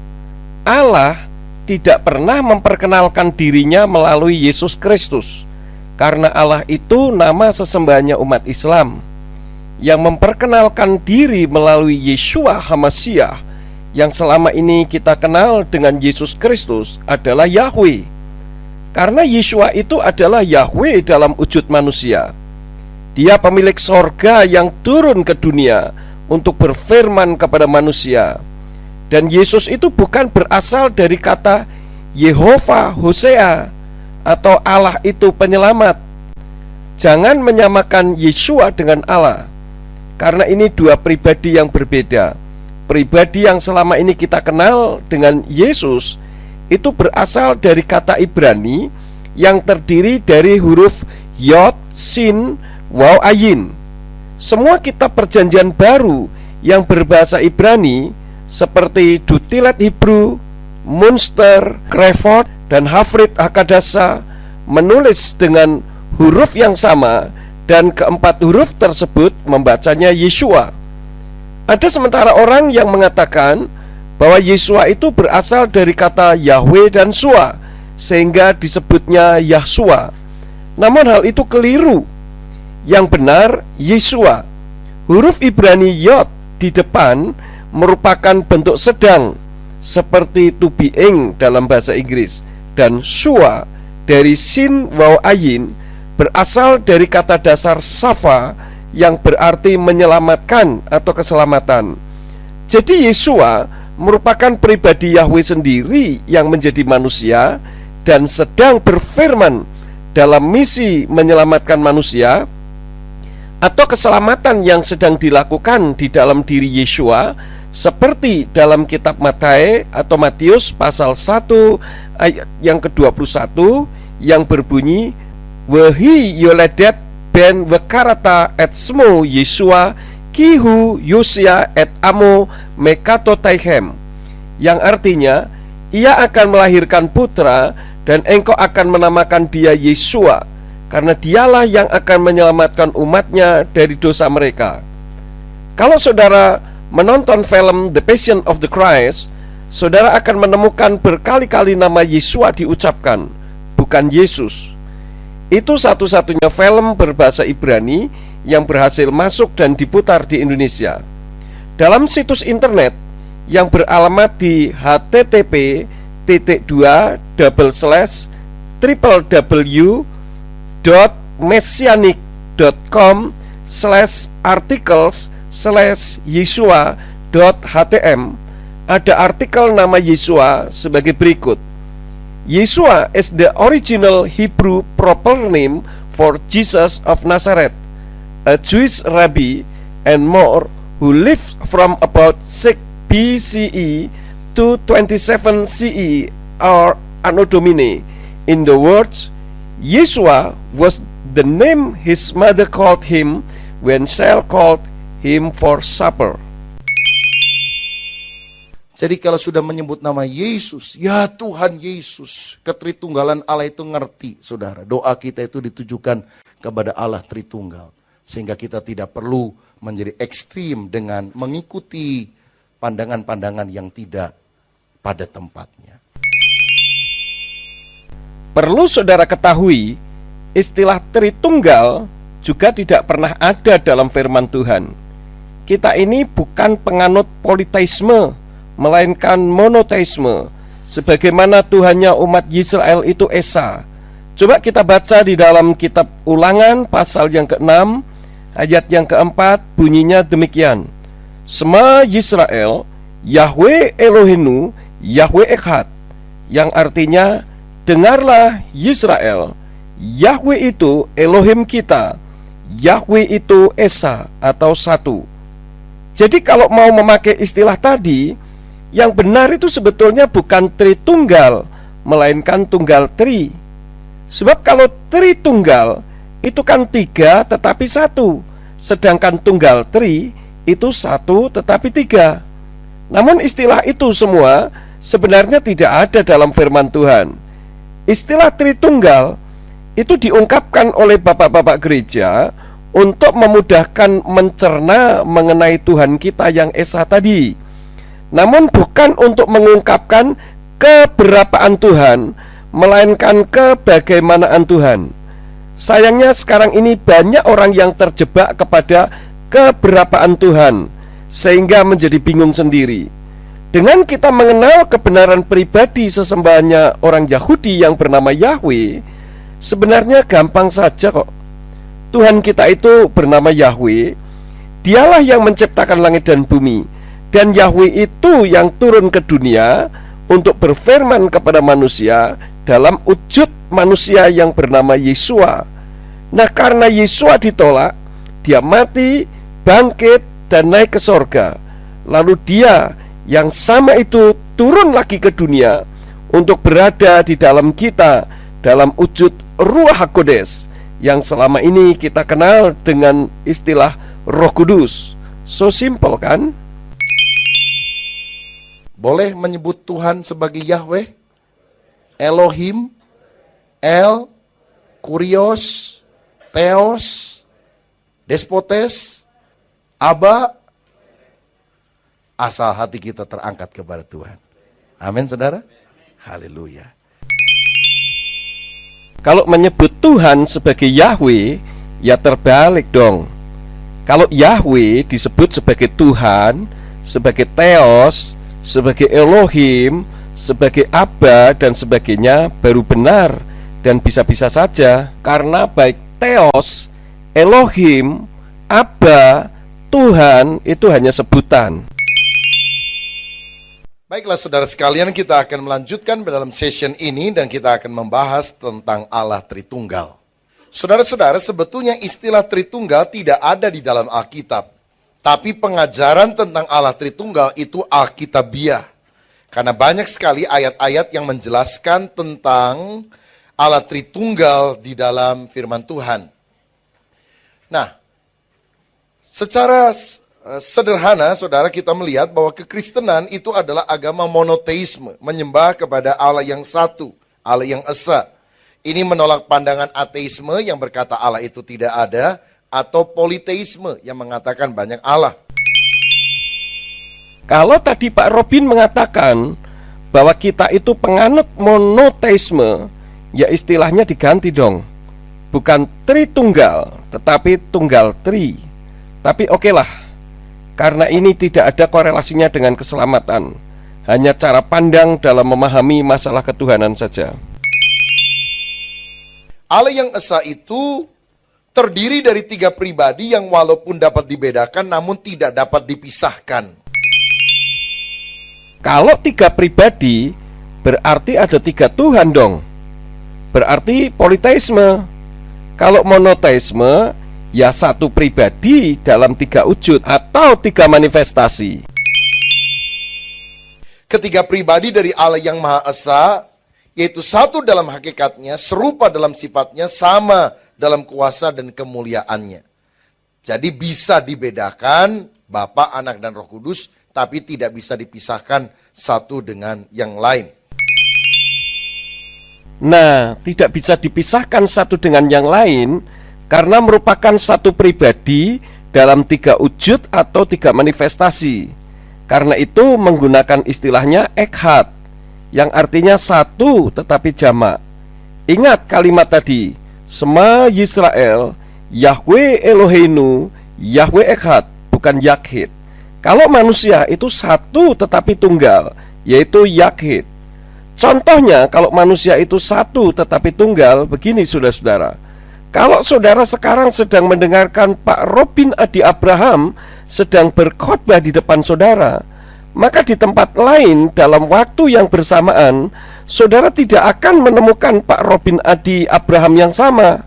Allah tidak pernah memperkenalkan dirinya melalui Yesus Kristus, karena Allah itu nama sesembahannya umat Islam. yang memperkenalkan diri melalui Yeshua HaMasyiah, yang selama ini kita kenal dengan Yesus Kristus, adalah Yahweh. Karena Yeshua itu adalah Yahweh dalam wujud manusia. Dia pemilik sorga yang turun ke dunia untuk berfirman kepada manusia. Dan Yesus itu bukan berasal dari kata Yehova Hosea atau Allah itu penyelamat. Jangan menyamakan Yeshua dengan Allah, karena ini dua pribadi yang berbeda. Pribadi yang selama ini kita kenal dengan Yesus itu berasal dari kata Ibrani yang terdiri dari huruf Yod, Sin, Waw, Ayin. Semua kitab perjanjian baru yang berbahasa Ibrani seperti Dutilet Hebrew, Munster, Krefot, dan Hafrit Hakadasa menulis dengan huruf yang sama, dan keempat huruf tersebut membacanya Yeshua. Ada sementara orang yang mengatakan bahwa Yeshua itu berasal dari kata Yahweh dan Shua, sehingga disebutnya Yahshua. Namun hal itu keliru. Yang benar Yeshua. Huruf Ibrani Yod di depan merupakan bentuk sedang seperti to being dalam bahasa Inggris, dan Shua dari Sin Waw Ayin berasal dari kata dasar Safa yang berarti menyelamatkan atau keselamatan. Jadi Yeshua merupakan pribadi Yahweh sendiri yang menjadi manusia dan sedang berfirman dalam misi menyelamatkan manusia, atau keselamatan yang sedang dilakukan di dalam diri Yeshua, seperti dalam kitab Matius pasal 1 ayat yang ke-21 yang berbunyi, Wehi yoledet ben wekarata et smo Yeshua kihu Yosia et amo mekatotaihem, yang artinya ia akan melahirkan putra dan engkau akan menamakan dia Yeshua, karena dialah yang akan menyelamatkan umatnya dari dosa mereka. Kalau saudara menonton film The Passion of the Christ, saudara akan menemukan berkali-kali nama Yeshua diucapkan, bukan Yesus. Itu satu-satunya film berbahasa Ibrani yang berhasil masuk dan diputar di Indonesia. Dalam situs internet yang beralamat di http://www.messianic.com/articles/yeshua.htm, ada artikel nama Yeshua sebagai berikut. Yeshua is the original Hebrew proper name for Jesus of Nazareth, a Jewish rabbi and more who lived from about 6 BCE to 27 CE or Anno Domini. In the words, Yeshua was the name his mother called him when Sarah called him for supper. Jadi kalau sudah menyebut nama Yesus, ya Tuhan Yesus, ketritunggalan Allah itu ngerti, saudara. Doa kita itu ditujukan kepada Allah Tritunggal, sehingga kita tidak perlu menjadi ekstrim dengan mengikuti pandangan-pandangan yang tidak pada tempatnya. Perlu saudara ketahui, istilah Tritunggal juga tidak pernah ada dalam firman Tuhan. Kita ini bukan penganut politeisme, melainkan monoteisme, sebagaimana Tuhannya umat Israel itu Esa. Coba kita baca di dalam kitab Ulangan pasal yang ke-6 ayat yang ke-4, bunyinya demikian. Sema Yisrael, Yahweh Elohenu, Yahweh Echad, yang artinya dengarlah Yisrael, Yahweh itu Elohim kita, Yahweh itu Esa atau satu. Jadi kalau mau memakai istilah tadi, yang benar itu sebetulnya bukan Tritunggal, melainkan Tunggal Tri. Sebab kalau Tritunggal itu kan 3 tetapi 1, sedangkan Tunggal Tri itu 1 tetapi 3. Namun istilah itu semua sebenarnya tidak ada dalam firman Tuhan. Istilah Tritunggal itu diungkapkan oleh bapak-bapak gereja untuk memudahkan mencerna mengenai Tuhan kita yang Esa tadi, namun bukan untuk mengungkapkan keberapaan Tuhan, melainkan kebagaimanaan Tuhan. Sayangnya sekarang ini banyak orang yang terjebak kepada keberapaan Tuhan sehingga menjadi bingung sendiri. Dengan kita mengenal kebenaran pribadi sesembahannya orang Yahudi yang bernama Yahweh, sebenarnya gampang saja kok. Tuhan kita itu bernama Yahweh. Dialah yang menciptakan langit dan bumi. Dan Yahweh itu yang turun ke dunia untuk berfirman kepada manusia dalam wujud manusia yang bernama Yesua. Nah, karena Yesua ditolak, dia mati, bangkit, dan naik ke sorga. Lalu dia yang sama itu turun lagi ke dunia untuk berada di dalam kita dalam wujud Ruach HaKodes yang selama ini kita kenal dengan istilah Roh Kudus. So simple kan? Boleh menyebut Tuhan sebagai Yahweh, Elohim, El, Kurios, Theos, Despotes, Aba, asal hati kita terangkat kepada Tuhan. Amin, saudara. Haleluya. Kalau menyebut Tuhan sebagai Yahweh, ya terbalik dong. Kalau Yahweh disebut sebagai Tuhan, sebagai Theos, sebagai Elohim, sebagai Aba, dan sebagainya, baru benar dan bisa-bisa saja. Karena baik Theos, Elohim, Aba, Tuhan itu hanya sebutan. Baiklah saudara sekalian, kita akan melanjutkan dalam session ini dan kita akan membahas tentang Allah Tritunggal. Saudara-saudara, sebetulnya istilah Tritunggal tidak ada di dalam Alkitab. Tapi pengajaran tentang Allah Tritunggal itu Alkitabiah. Karena banyak sekali ayat-ayat yang menjelaskan tentang Allah Tritunggal di dalam firman Tuhan. Nah, secara sederhana, saudara, kita melihat bahwa kekristenan itu adalah agama monoteisme, menyembah kepada Allah yang satu, Allah yang esa. Ini menolak pandangan ateisme yang berkata Allah itu tidak ada, atau politeisme yang mengatakan banyak Allah. Kalau tadi Pak Robin mengatakan bahwa kita itu penganut monoteisme, ya istilahnya diganti dong. Bukan Tritunggal, tetapi Tunggal Tri. Tapi okelah. Karena ini tidak ada korelasinya dengan keselamatan, hanya cara pandang dalam memahami masalah ketuhanan saja. Allah yang esa itu terdiri dari 3 pribadi yang walaupun dapat dibedakan namun tidak dapat dipisahkan. Kalau 3 pribadi, berarti ada 3 Tuhan dong. Berarti politeisme. Kalau monoteisme, ya 1 pribadi dalam 3 wujud atau 3 manifestasi. Ketiga pribadi dari Allah yang Maha Esa, yaitu satu dalam hakikatnya, serupa dalam sifatnya, sama dalam kuasa dan kemuliaannya. Jadi bisa dibedakan Bapa, Anak, dan Roh Kudus, tapi tidak bisa dipisahkan satu dengan yang lain. Nah, tidak bisa dipisahkan satu dengan yang lain karena merupakan satu pribadi dalam 3 wujud atau 3 manifestasi. Karena itu menggunakan istilahnya Echad, yang artinya satu tetapi jamak. Ingat kalimat tadi, Sema Yisrael, Yahweh Eloheinu, Yahweh Echad, bukan Yakhid. Kalau manusia itu satu tetapi tunggal, yaitu Yakhid. Contohnya kalau manusia itu satu tetapi tunggal, begini saudara-saudara. Kalau saudara sekarang sedang mendengarkan Pak Robin Adi Abraham sedang berkhotbah di depan saudara, maka di tempat lain dalam waktu yang bersamaan, saudara tidak akan menemukan Pak Robin Adi Abraham yang sama.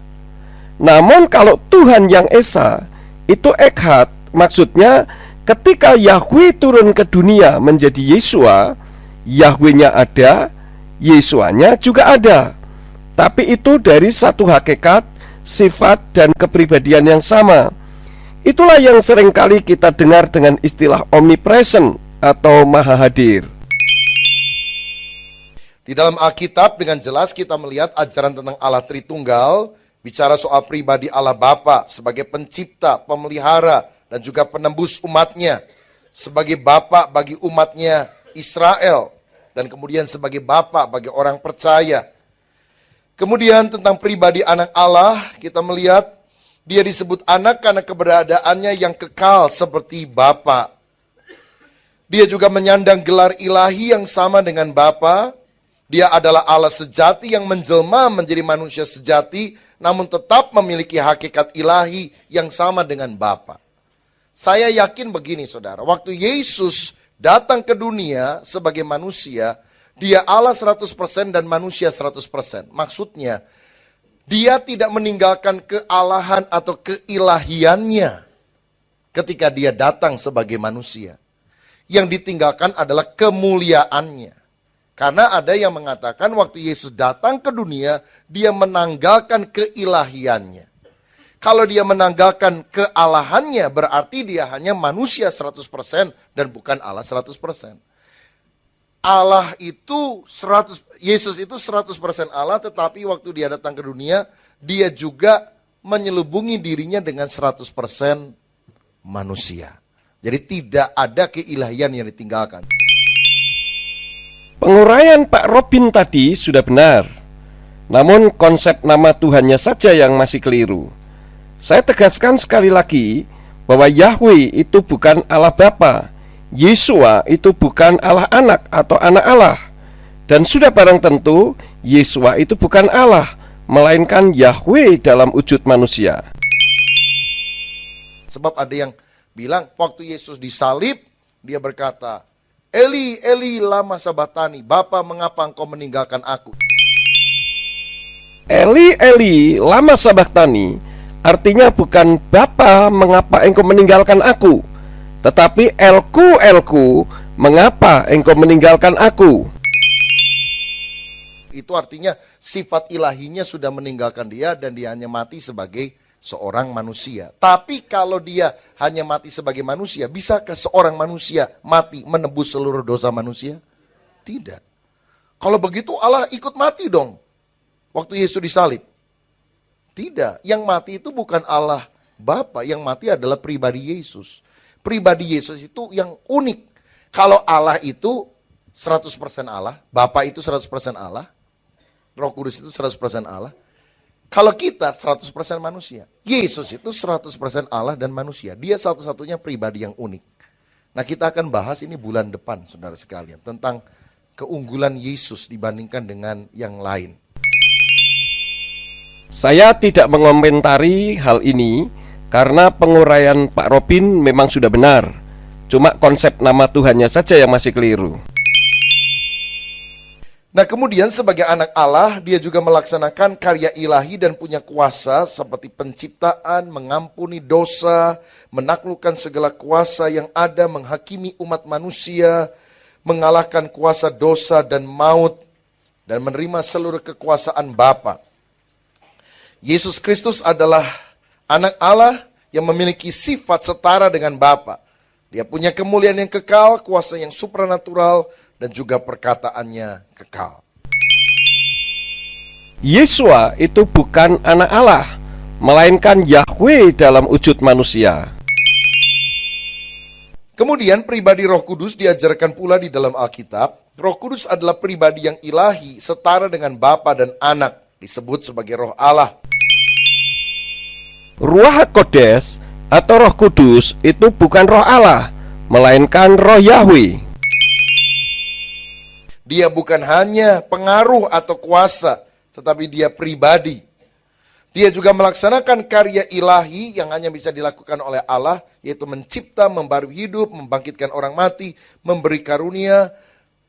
Namun kalau Tuhan yang Esa, itu Echad, maksudnya ketika Yahweh turun ke dunia menjadi Yesua, Yahwehnya ada, Yesuanya juga ada. Tapi itu dari satu hakikat, sifat, dan kepribadian yang sama. Itulah yang seringkali kita dengar dengan istilah omnipresent atau maha hadir. Di dalam Alkitab dengan jelas kita melihat ajaran tentang Allah Tritunggal, bicara soal pribadi Allah Bapa sebagai pencipta, pemelihara, dan juga penembus umatnya, sebagai Bapa bagi umatnya Israel, dan kemudian sebagai Bapa bagi orang percaya. Kemudian tentang pribadi anak Allah, kita melihat Dia disebut anak karena keberadaannya yang kekal seperti Bapa. Dia juga menyandang gelar ilahi yang sama dengan Bapa. Dia adalah Allah sejati yang menjelma menjadi manusia sejati, namun tetap memiliki hakikat ilahi yang sama dengan Bapa. Saya yakin begini saudara, waktu Yesus datang ke dunia sebagai manusia, dia Allah 100% dan manusia 100%. Maksudnya, dia tidak meninggalkan kealahan atau keilahiannya ketika dia datang sebagai manusia. Yang ditinggalkan adalah kemuliaannya. Karena ada yang mengatakan waktu Yesus datang ke dunia, dia menanggalkan keilahiannya. Kalau dia menanggalkan kealahannya, berarti dia hanya manusia 100% dan bukan Allah 100%. Allah itu Yesus itu 100% Allah, tetapi waktu dia datang ke dunia, dia juga menyelubungi dirinya dengan 100% manusia. Jadi tidak ada keilahian yang ditinggalkan. Penguraian Pak Robin tadi sudah benar. Namun konsep nama Tuhannya saja yang masih keliru. Saya tegaskan sekali lagi bahwa Yahweh itu bukan Allah Bapa, Yesua itu bukan Allah Anak atau Anak Allah. Dan sudah barang tentu Yesua itu bukan Allah, melainkan Yahweh dalam wujud manusia. Sebab ada yang bilang waktu Yesus disalib, dia berkata, Eli, Eli, lama sabatani, Bapa mengapa engkau meninggalkan aku? Eli, Eli, lama sabaktani artinya bukan Bapa mengapa engkau meninggalkan aku, tetapi Elku, Elku, mengapa engkau meninggalkan aku? Itu artinya sifat ilahinya sudah meninggalkan dia dan dia hanya mati sebagai seorang manusia. Tapi kalau dia hanya mati sebagai manusia, bisakah seorang manusia mati menebus seluruh dosa manusia? Tidak. Kalau begitu Allah ikut mati dong waktu Yesus disalib. Tidak, yang mati itu bukan Allah Bapa, yang mati adalah pribadi Yesus. Pribadi Yesus itu yang unik. Kalau Allah itu 100% Allah, Bapa itu 100% Allah, Roh Kudus itu 100% Allah. Kalau kita 100% manusia, Yesus itu 100% Allah dan manusia. Dia satu-satunya pribadi yang unik. Nah, kita akan bahas ini bulan depan, saudara sekalian, tentang keunggulan Yesus dibandingkan dengan yang lain. Saya tidak mengomentari hal ini karena penguraian Pak Robin memang sudah benar. Cuma konsep nama Tuhannya saja yang masih keliru. Nah, kemudian sebagai anak Allah, dia juga melaksanakan karya ilahi dan punya kuasa seperti penciptaan, mengampuni dosa, menaklukkan segala kuasa yang ada, menghakimi umat manusia, mengalahkan kuasa dosa dan maut, dan menerima seluruh kekuasaan Bapa. Yesus Kristus adalah anak Allah yang memiliki sifat setara dengan Bapa. Dia punya kemuliaan yang kekal, kuasa yang supranatural, dan juga perkataannya kekal. Yesua itu bukan anak Allah, melainkan Yahweh dalam wujud manusia. Kemudian pribadi Roh Kudus diajarkan pula di dalam Alkitab. Roh Kudus adalah pribadi yang ilahi, setara dengan Bapa dan Anak, disebut sebagai Roh Allah. Ruach HaKodes atau Roh Kudus itu bukan roh Allah, melainkan roh Yahweh. Dia bukan hanya pengaruh atau kuasa, tetapi dia pribadi. Dia juga melaksanakan karya ilahi yang hanya bisa dilakukan oleh Allah, yaitu mencipta, membaru hidup, membangkitkan orang mati, memberi karunia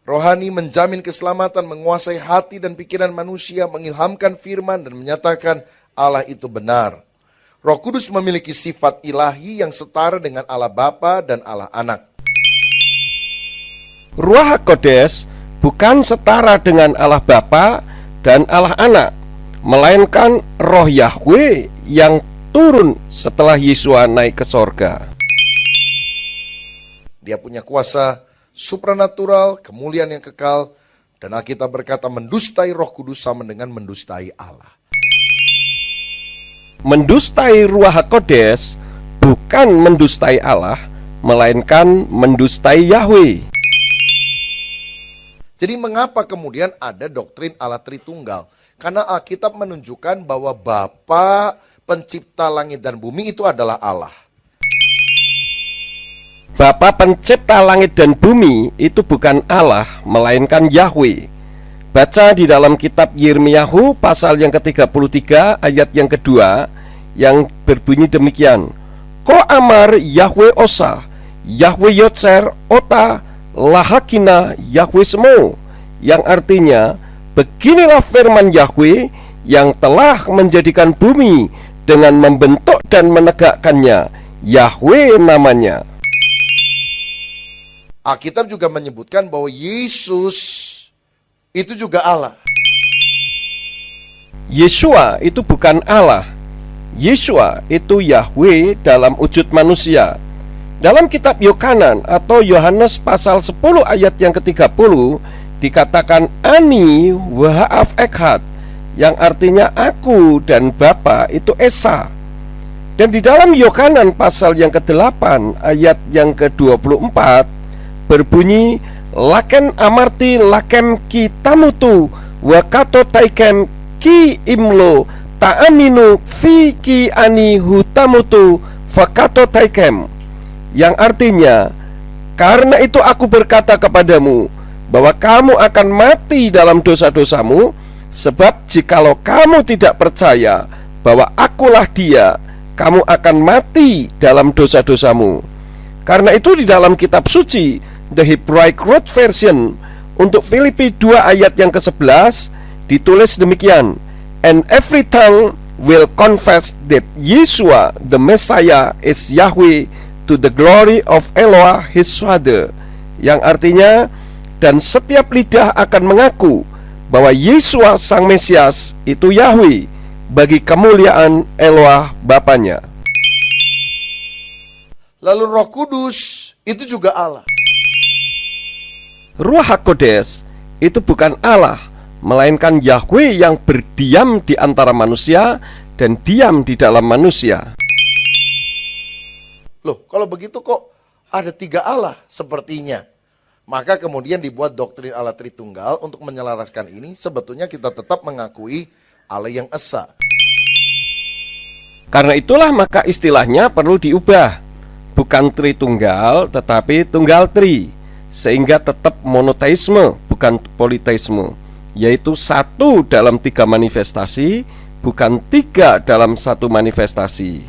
rohani, menjamin keselamatan, menguasai hati dan pikiran manusia, mengilhamkan firman dan menyatakan Allah itu benar. Roh Kudus memiliki sifat ilahi yang setara dengan Allah Bapa dan Allah Anak. Ruach HaKodes bukan setara dengan Allah Bapa dan Allah Anak, melainkan roh Yahweh yang turun setelah Yesua naik ke sorga. Dia punya kuasa supranatural, kemuliaan yang kekal, dan Alkitab berkata mendustai Roh Kudus sama dengan mendustai Allah. Mendustai Ruach HaKodes bukan mendustai Allah, melainkan mendustai Yahweh. Jadi mengapa kemudian ada doktrin Allah Tritunggal? Karena Alkitab menunjukkan bahwa Bapa pencipta langit dan bumi itu adalah Allah. Bapa pencipta langit dan bumi itu bukan Allah, melainkan Yahweh. Baca di dalam kitab Yirmiyahu pasal yang ke-33 ayat yang kedua yang berbunyi demikian. Ko amar Yahweh Osa, Yahweh Yotzer Ota Lahakina Yahweh Semo, yang artinya, beginilah firman Yahweh yang telah menjadikan bumi dengan membentuk dan menegakkannya, Yahweh namanya. Alkitab juga menyebutkan bahwa Yesus itu juga Allah. Yeshua itu bukan Allah. Yeshua itu Yahweh dalam wujud manusia. Dalam kitab Yohanan atau Yohanes pasal 10 ayat yang ke-30 dikatakan Ani Wahaf Ekhad, yang artinya aku dan Bapa itu Esa. Dan di dalam Yohanan pasal yang ke-8 ayat yang ke-24 berbunyi Laken amarti lakem ki tamutu wakato taikem ki imlo ta'aminu fi ki ani hutamutu fakato taikem, yang artinya, karena itu aku berkata kepadamu bahwa kamu akan mati dalam dosa-dosamu, sebab jikalau kamu tidak percaya bahwa akulah dia, kamu akan mati dalam dosa-dosamu. Karena itu di dalam kitab suci The Hebraic Root Version untuk Filipi 2 ayat yang ke-11 ditulis demikian, And every tongue will confess that Yeshua the Messiah is Yahweh to the glory of Eloah his Father, yang artinya, dan setiap lidah akan mengaku bahwa Yeshua sang Mesias itu Yahweh bagi kemuliaan Eloah Bapanya. Lalu Roh Kudus itu juga Allah. Ruach HaKodes itu bukan Allah, melainkan Yahweh yang berdiam di antara manusia dan diam di dalam manusia. Loh, kalau begitu kok ada 3 Allah sepertinya? Maka kemudian dibuat doktrin Allah Tritunggal untuk menyelaraskan ini. Sebetulnya kita tetap mengakui Allah yang Esa. Karena itulah maka istilahnya perlu diubah, bukan Tritunggal tetapi Tunggal Tri, sehingga tetap monoteisme bukan politeisme, yaitu 1 dalam 3 manifestasi, bukan 3 dalam 1 manifestasi.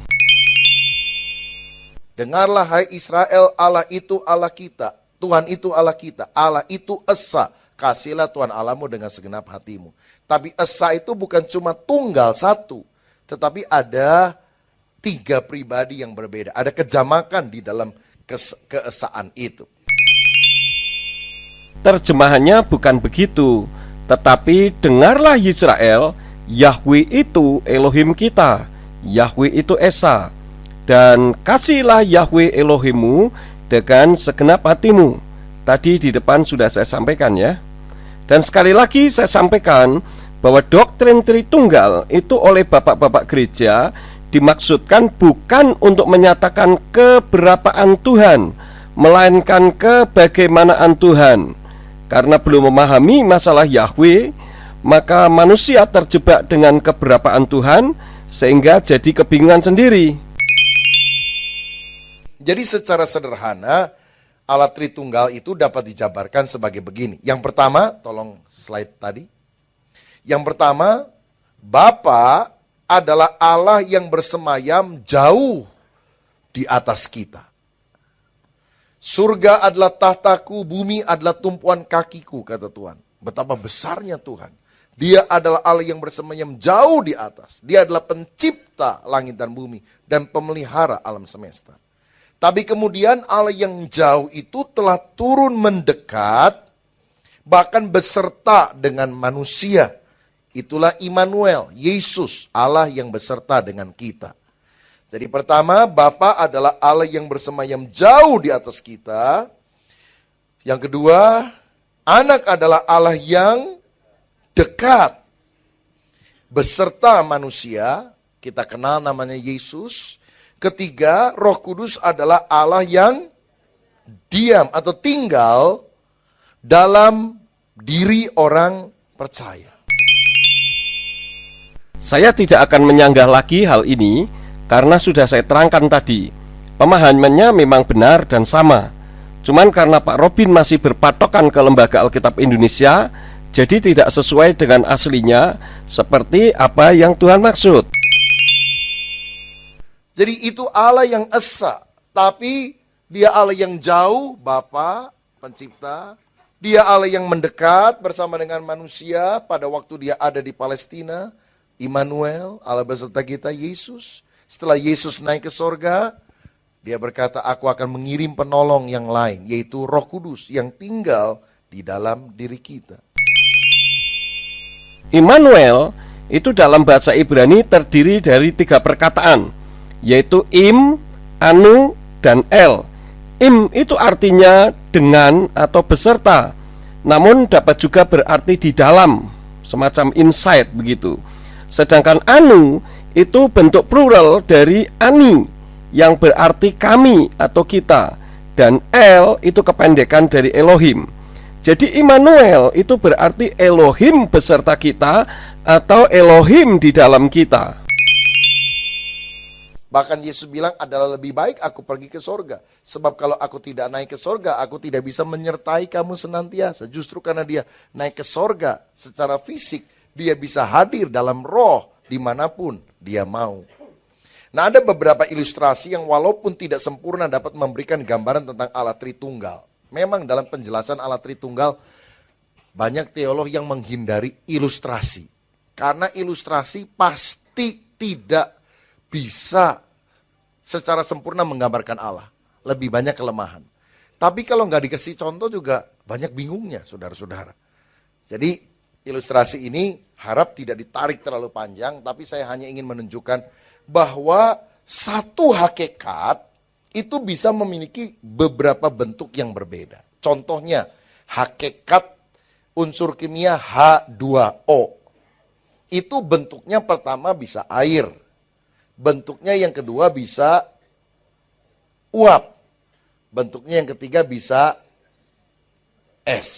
Dengarlah hai Israel, Allah itu Allah kita, Tuhan itu Allah kita, Allah itu Esa. Kasihlah Tuhan Allahmu dengan segenap hatimu. Tapi Esa itu bukan cuma tunggal 1, tetapi ada 3 pribadi yang berbeda. Ada kejamakan di dalam keesaan itu. Terjemahannya bukan begitu, tetapi dengarlah Israel, Yahweh itu Elohim kita, Yahweh itu Esa, dan kasihlah Yahweh Elohimmu dengan segenap hatimu. Tadi di depan sudah saya sampaikan ya. Dan sekali lagi saya sampaikan bahwa doktrin Tritunggal itu oleh bapak-bapak gereja dimaksudkan bukan untuk menyatakan keberapaan Tuhan, melainkan kebagaimanaan Tuhan. Karena belum memahami masalah Yahweh, maka manusia terjebak dengan keberapaan Tuhan sehingga jadi kebingungan sendiri. Jadi secara sederhana Allah Tritunggal itu dapat dijabarkan sebagai begini. Yang pertama, tolong slide tadi. Yang pertama, Bapa adalah Allah yang bersemayam jauh di atas kita. Surga adalah tahtaku, bumi adalah tumpuan kakiku, kata Tuhan. Betapa besarnya Tuhan. Dia adalah Allah yang bersemayam jauh di atas. Dia adalah pencipta langit dan bumi dan pemelihara alam semesta. Tapi kemudian Allah yang jauh itu telah turun mendekat, bahkan beserta dengan manusia. Itulah Immanuel, Yesus, Allah yang beserta dengan kita. Jadi pertama, Bapa adalah Allah yang bersemayam jauh di atas kita. Yang kedua, Anak adalah Allah yang dekat beserta manusia. Kita kenal namanya Yesus. Ketiga, Roh Kudus adalah Allah yang diam atau tinggal dalam diri orang percaya. Saya tidak akan menyanggah lagi hal ini karena sudah saya terangkan tadi. Pemahamannya memang benar dan sama. Cuman karena Pak Robin masih berpatokan ke Lembaga Alkitab Indonesia, jadi tidak sesuai dengan aslinya seperti apa yang Tuhan maksud. Jadi itu Allah yang esa, tapi dia Allah yang jauh, Bapa, Pencipta. Dia Allah yang mendekat bersama dengan manusia pada waktu dia ada di Palestina. Immanuel, Allah beserta kita, Yesus. Setelah Yesus naik ke sorga, dia berkata, aku akan mengirim penolong yang lain, yaitu Roh Kudus yang tinggal di dalam diri kita. Immanuel itu dalam bahasa Ibrani terdiri dari 3 perkataan, yaitu Im, Anu, dan El. Im itu artinya dengan atau beserta, namun dapat juga berarti di dalam, semacam inside begitu. Sedangkan Anu itu bentuk plural dari Ani, yang berarti kami atau kita, dan El itu kependekan dari Elohim. Jadi Immanuel itu berarti Elohim beserta kita atau Elohim di dalam kita. Bahkan Yesus bilang adalah lebih baik aku pergi ke sorga. Sebab kalau aku tidak naik ke sorga, aku tidak bisa menyertai kamu senantiasa. Justru karena dia naik ke sorga secara fisik, dia bisa hadir dalam roh dimanapun dia mau. Nah, ada beberapa ilustrasi yang walaupun tidak sempurna dapat memberikan gambaran tentang Allah Tritunggal. Memang dalam penjelasan Allah Tritunggal banyak teolog yang menghindari ilustrasi. Karena ilustrasi pasti tidak bisa secara sempurna menggambarkan Allah. Lebih banyak kelemahan. Tapi kalau nggak dikasih contoh juga banyak bingungnya, saudara-saudara. Jadi ilustrasi ini harap tidak ditarik terlalu panjang, tapi saya hanya ingin menunjukkan bahwa satu hakikat itu bisa memiliki beberapa bentuk yang berbeda. Contohnya, hakikat unsur kimia H2O. Itu bentuknya pertama bisa air. Bentuknya yang kedua bisa uap. Bentuknya yang ketiga bisa es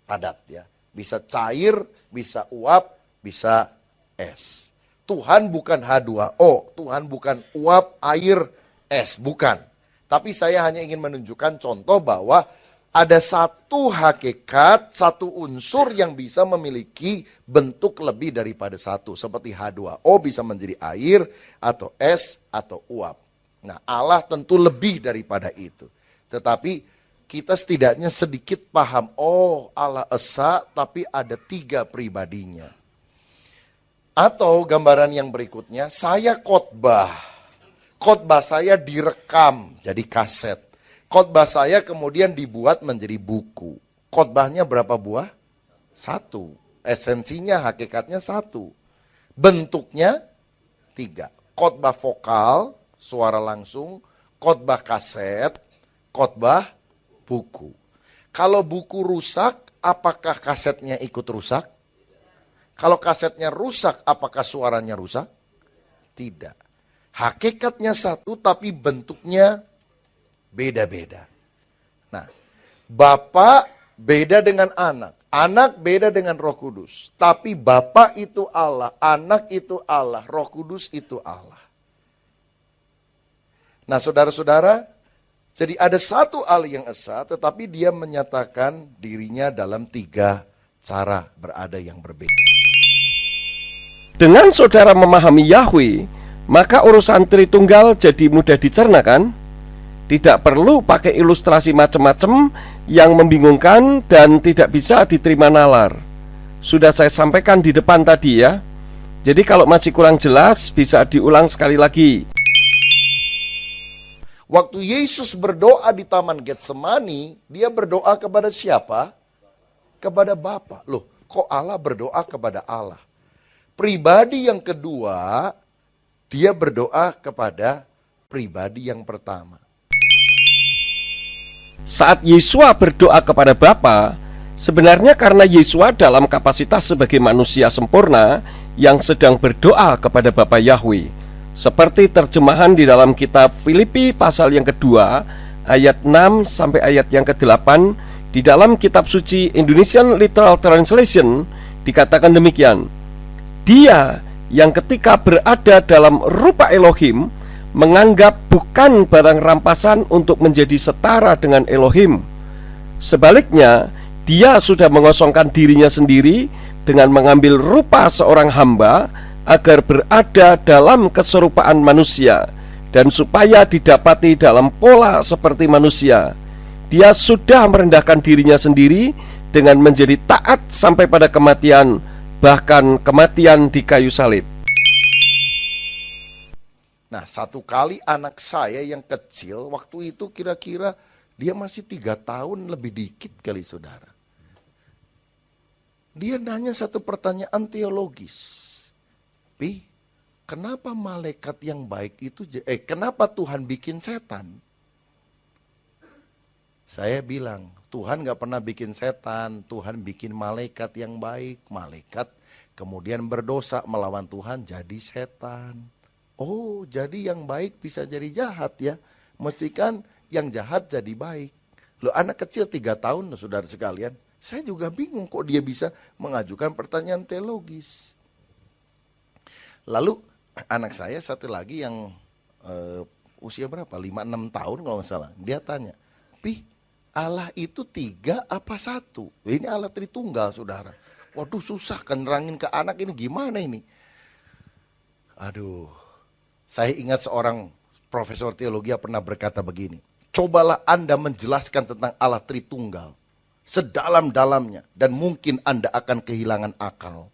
padat ya. Bisa cair, bisa uap, bisa es. Tuhan bukan H2O, Tuhan bukan uap, air, es, bukan. Tapi saya hanya ingin menunjukkan contoh bahwa ada satu hakikat, satu unsur yang bisa memiliki bentuk lebih daripada satu. Seperti H2O bisa menjadi air, atau es, atau uap. Nah, Allah tentu lebih daripada itu. Tetapi kita setidaknya sedikit paham, oh Allah Esa tapi ada 3 pribadinya. Atau gambaran yang berikutnya, saya khotbah. Khotbah saya direkam jadi kaset. Khotbah saya kemudian dibuat menjadi buku. Khotbahnya berapa buah? 1. Esensinya, hakikatnya 1. Bentuknya 3. Khotbah vokal, suara langsung. Khotbah kaset. Khotbah buku. Kalau buku rusak, apakah kasetnya ikut rusak? Kalau kasetnya rusak, apakah suaranya rusak? Tidak. Hakikatnya 1, tapi bentuknya beda-beda. Nah, Bapa beda dengan anak. Anak beda dengan Roh Kudus. Tapi Bapa itu Allah, anak itu Allah, Roh Kudus itu Allah. Nah, saudara-saudara, jadi ada satu Allah yang esa, tetapi dia menyatakan dirinya dalam 3 cara berada yang berbeda. Dengan saudara memahami Yahweh, maka urusan Tritunggal jadi mudah dicerna kan? Tidak perlu pakai ilustrasi macam-macam yang membingungkan dan tidak bisa diterima nalar. Sudah saya sampaikan di depan tadi ya. Jadi kalau masih kurang jelas bisa diulang sekali lagi. Waktu Yesus berdoa di Taman Getsemani, dia berdoa kepada siapa? Kepada Bapa. Loh, kok Allah berdoa kepada Allah? Pribadi yang kedua, dia berdoa kepada pribadi yang pertama. Saat Yesua berdoa kepada Bapa, sebenarnya karena Yesua dalam kapasitas sebagai manusia sempurna yang sedang berdoa kepada Bapa Yahweh. Seperti terjemahan di dalam kitab Filipi pasal yang kedua, ayat 6 sampai ayat yang ke-8, di dalam kitab suci Indonesian Literal Translation dikatakan demikian. Dia yang ketika berada dalam rupa Elohim menganggap bukan barang rampasan untuk menjadi setara dengan Elohim. Sebaliknya, dia sudah mengosongkan dirinya sendiri dengan mengambil rupa seorang hamba agar berada dalam keserupaan manusia, dan supaya didapati dalam pola seperti manusia, dia sudah merendahkan dirinya sendiri dengan menjadi taat sampai pada kematian, bahkan kematian di kayu salib. Nah, satu kali anak saya yang kecil, waktu itu kira-kira dia masih 3 tahun lebih dikit kali saudara. Dia nanya satu pertanyaan teologis. Pi, kenapa malaikat yang baik itu, kenapa Tuhan bikin setan? Saya bilang, Tuhan gak pernah bikin setan, Tuhan bikin malaikat yang baik. Malaikat kemudian berdosa melawan Tuhan jadi setan. Oh, jadi yang baik bisa jadi jahat ya. Mesti kan yang jahat jadi baik. Loh, anak kecil 3 tahun, saudara sekalian. Saya juga bingung kok dia bisa mengajukan pertanyaan teologis. Lalu anak saya satu lagi yang usia berapa? 5-6 tahun kalau nggak salah. Dia tanya, Pi, Allah itu 3 apa 1? Ini Allah Tritunggal, saudara. Waduh, susah kan nerangin ke anak ini, gimana ini? Aduh, saya ingat seorang profesor teologi pernah berkata begini, cobalah Anda menjelaskan tentang Allah Tritunggal sedalam-dalamnya, dan mungkin Anda akan kehilangan akal.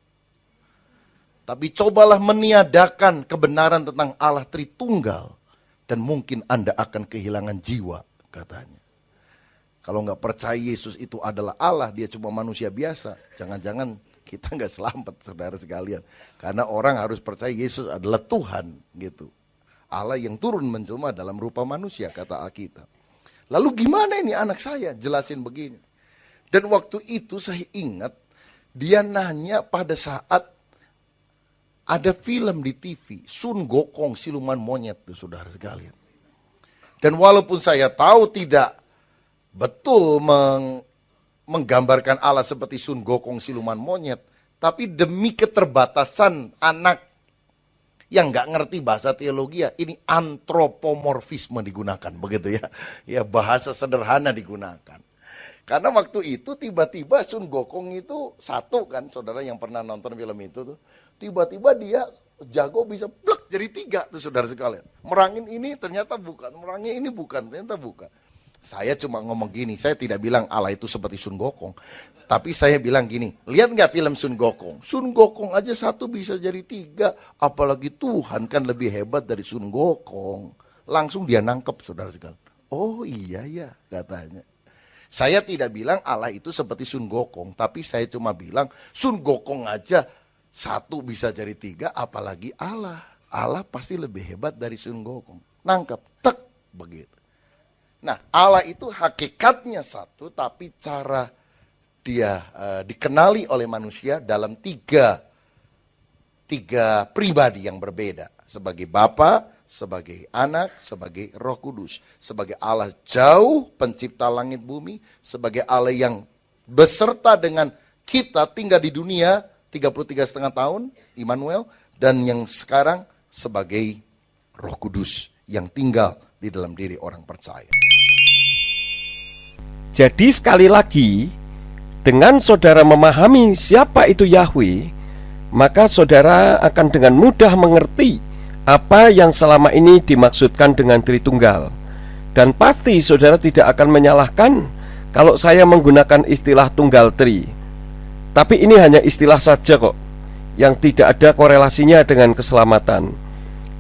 Tapi cobalah meniadakan kebenaran tentang Allah Tritunggal, dan mungkin Anda akan kehilangan jiwa, katanya. Kalau nggak percaya Yesus itu adalah Allah, dia cuma manusia biasa, jangan-jangan kita nggak selamat, saudara sekalian. Karena orang harus percaya Yesus adalah Tuhan, gitu. Allah yang turun menjelma dalam rupa manusia, kata Alkitab. Lalu gimana ini anak saya? Jelasin begini. Dan waktu itu saya ingat, dia nanya pada saat ada film di TV, Sun Gokong Siluman Monyet, tuh saudara sekalian. Dan walaupun saya tahu tidak betul menggambarkan Allah seperti Sun Gokong Siluman Monyet, tapi demi keterbatasan anak yang nggak ngerti bahasa teologi, ya, ini antropomorfisme digunakan, begitu ya. Ya, bahasa sederhana digunakan. Karena waktu itu tiba-tiba Sun Gokong itu satu kan, saudara yang pernah nonton film itu tuh. Tiba-tiba dia jago bisa blek jadi 3 tuh saudara sekalian. Merangin ini ternyata bukan, merangin ini bukan, ternyata bukan. Saya cuma ngomong gini, saya tidak bilang Allah itu seperti Sun Gokong. Tapi saya bilang gini, lihat gak film Sun Gokong? Sun Gokong aja 1 bisa jadi 3, apalagi Tuhan kan lebih hebat dari Sun Gokong. Langsung dia nangkep saudara sekalian. Oh iya ya, katanya. Saya tidak bilang Allah itu seperti Sun Gokong, tapi saya cuma bilang Sun Gokong aja 1 bisa jadi 3, apalagi Allah. Allah pasti lebih hebat dari Sun Gokong. Nangkep, tek, begitu. Nah, Allah itu hakikatnya 1, tapi cara dia dikenali oleh manusia dalam 3 pribadi yang berbeda. Sebagai Bapa, sebagai Anak, sebagai Roh Kudus. Sebagai Allah jauh pencipta langit bumi, sebagai Allah yang beserta dengan kita tinggal di dunia 33,5 tahun, Immanuel, dan yang sekarang sebagai Roh Kudus yang tinggal di dalam diri orang percaya. Jadi sekali lagi, dengan saudara memahami siapa itu Yahweh, maka saudara akan dengan mudah mengerti apa yang selama ini dimaksudkan dengan Tritunggal. Dan pasti saudara tidak akan menyalahkan kalau saya menggunakan istilah Tunggal Tri. Tapi ini hanya istilah saja kok, yang tidak ada korelasinya dengan keselamatan.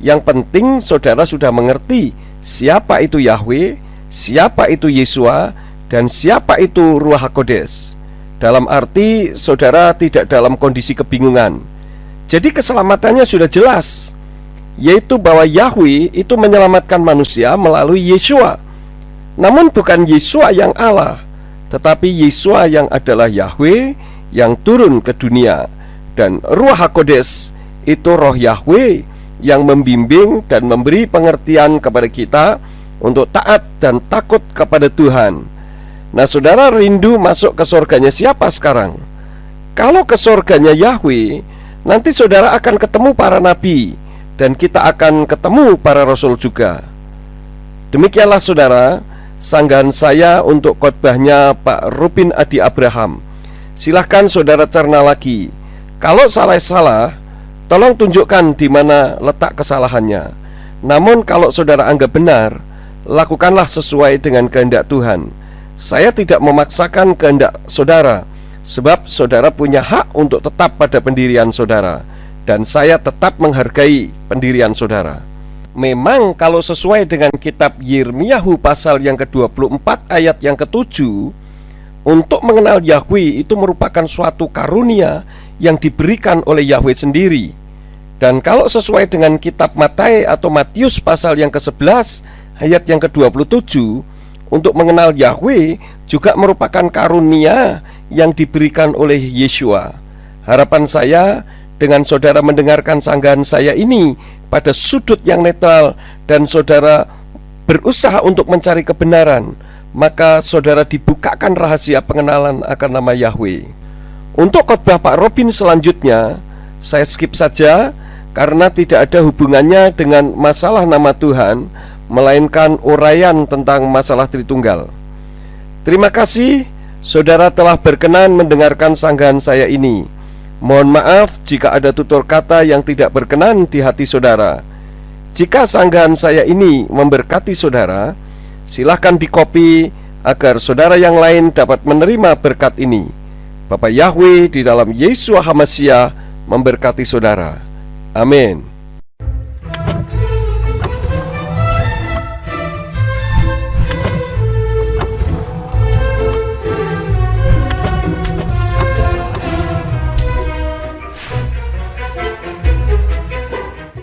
Yang penting saudara sudah mengerti siapa itu Yahweh, siapa itu Yesua, dan siapa itu Ruach HaKodes. Dalam arti saudara tidak dalam kondisi kebingungan. Jadi keselamatannya sudah jelas, yaitu bahwa Yahweh itu menyelamatkan manusia melalui Yesua. Namun bukan Yesua yang Allah, tetapi Yesua yang adalah Yahweh yang turun ke dunia. Dan Ruach HaKodes itu roh Yahweh yang membimbing dan memberi pengertian kepada kita untuk taat dan takut kepada Tuhan. Nah, saudara rindu masuk ke surganya siapa sekarang? Kalau ke surganya Yahweh, Nanti saudara akan ketemu para nabi, dan kita akan ketemu para rasul juga. Demikianlah saudara, sanggahan saya untuk khotbahnya Pak Rubin Adi Abraham. Silahkan saudara cerna lagi. Kalau salah, tolong tunjukkan di mana letak kesalahannya. Namun kalau saudara anggap benar, lakukanlah sesuai dengan kehendak Tuhan. Saya tidak memaksakan kehendak saudara, sebab saudara punya hak untuk tetap pada pendirian saudara, dan saya tetap menghargai pendirian saudara. Memang kalau sesuai dengan kitab Yirmiyahu pasal yang ke-24 ayat yang ke-7, untuk mengenal Yahweh itu merupakan suatu karunia yang diberikan oleh Yahweh sendiri. Dan kalau sesuai dengan kitab Matius atau Matius pasal yang ke-11 ayat yang ke-27, untuk mengenal Yahweh juga merupakan karunia yang diberikan oleh Yeshua. Harapan saya dengan saudara mendengarkan sanggahan saya ini pada sudut yang netral dan saudara berusaha untuk mencari kebenaran, maka saudara dibukakan rahasia pengenalan akan nama Yahweh. Untuk khotbah Pak Robin selanjutnya, saya skip saja karena tidak ada hubungannya dengan masalah nama Tuhan, melainkan uraian tentang masalah Tritunggal. Terima kasih saudara telah berkenan mendengarkan sanggahan saya ini. Mohon maaf jika ada tutur kata yang tidak berkenan di hati saudara. Jika sanggahan saya ini memberkati saudara, silahkan dikopi agar saudara yang lain dapat menerima berkat ini. Bapa Yahweh di dalam Yeshua HaMashiach memberkati saudara. Amin.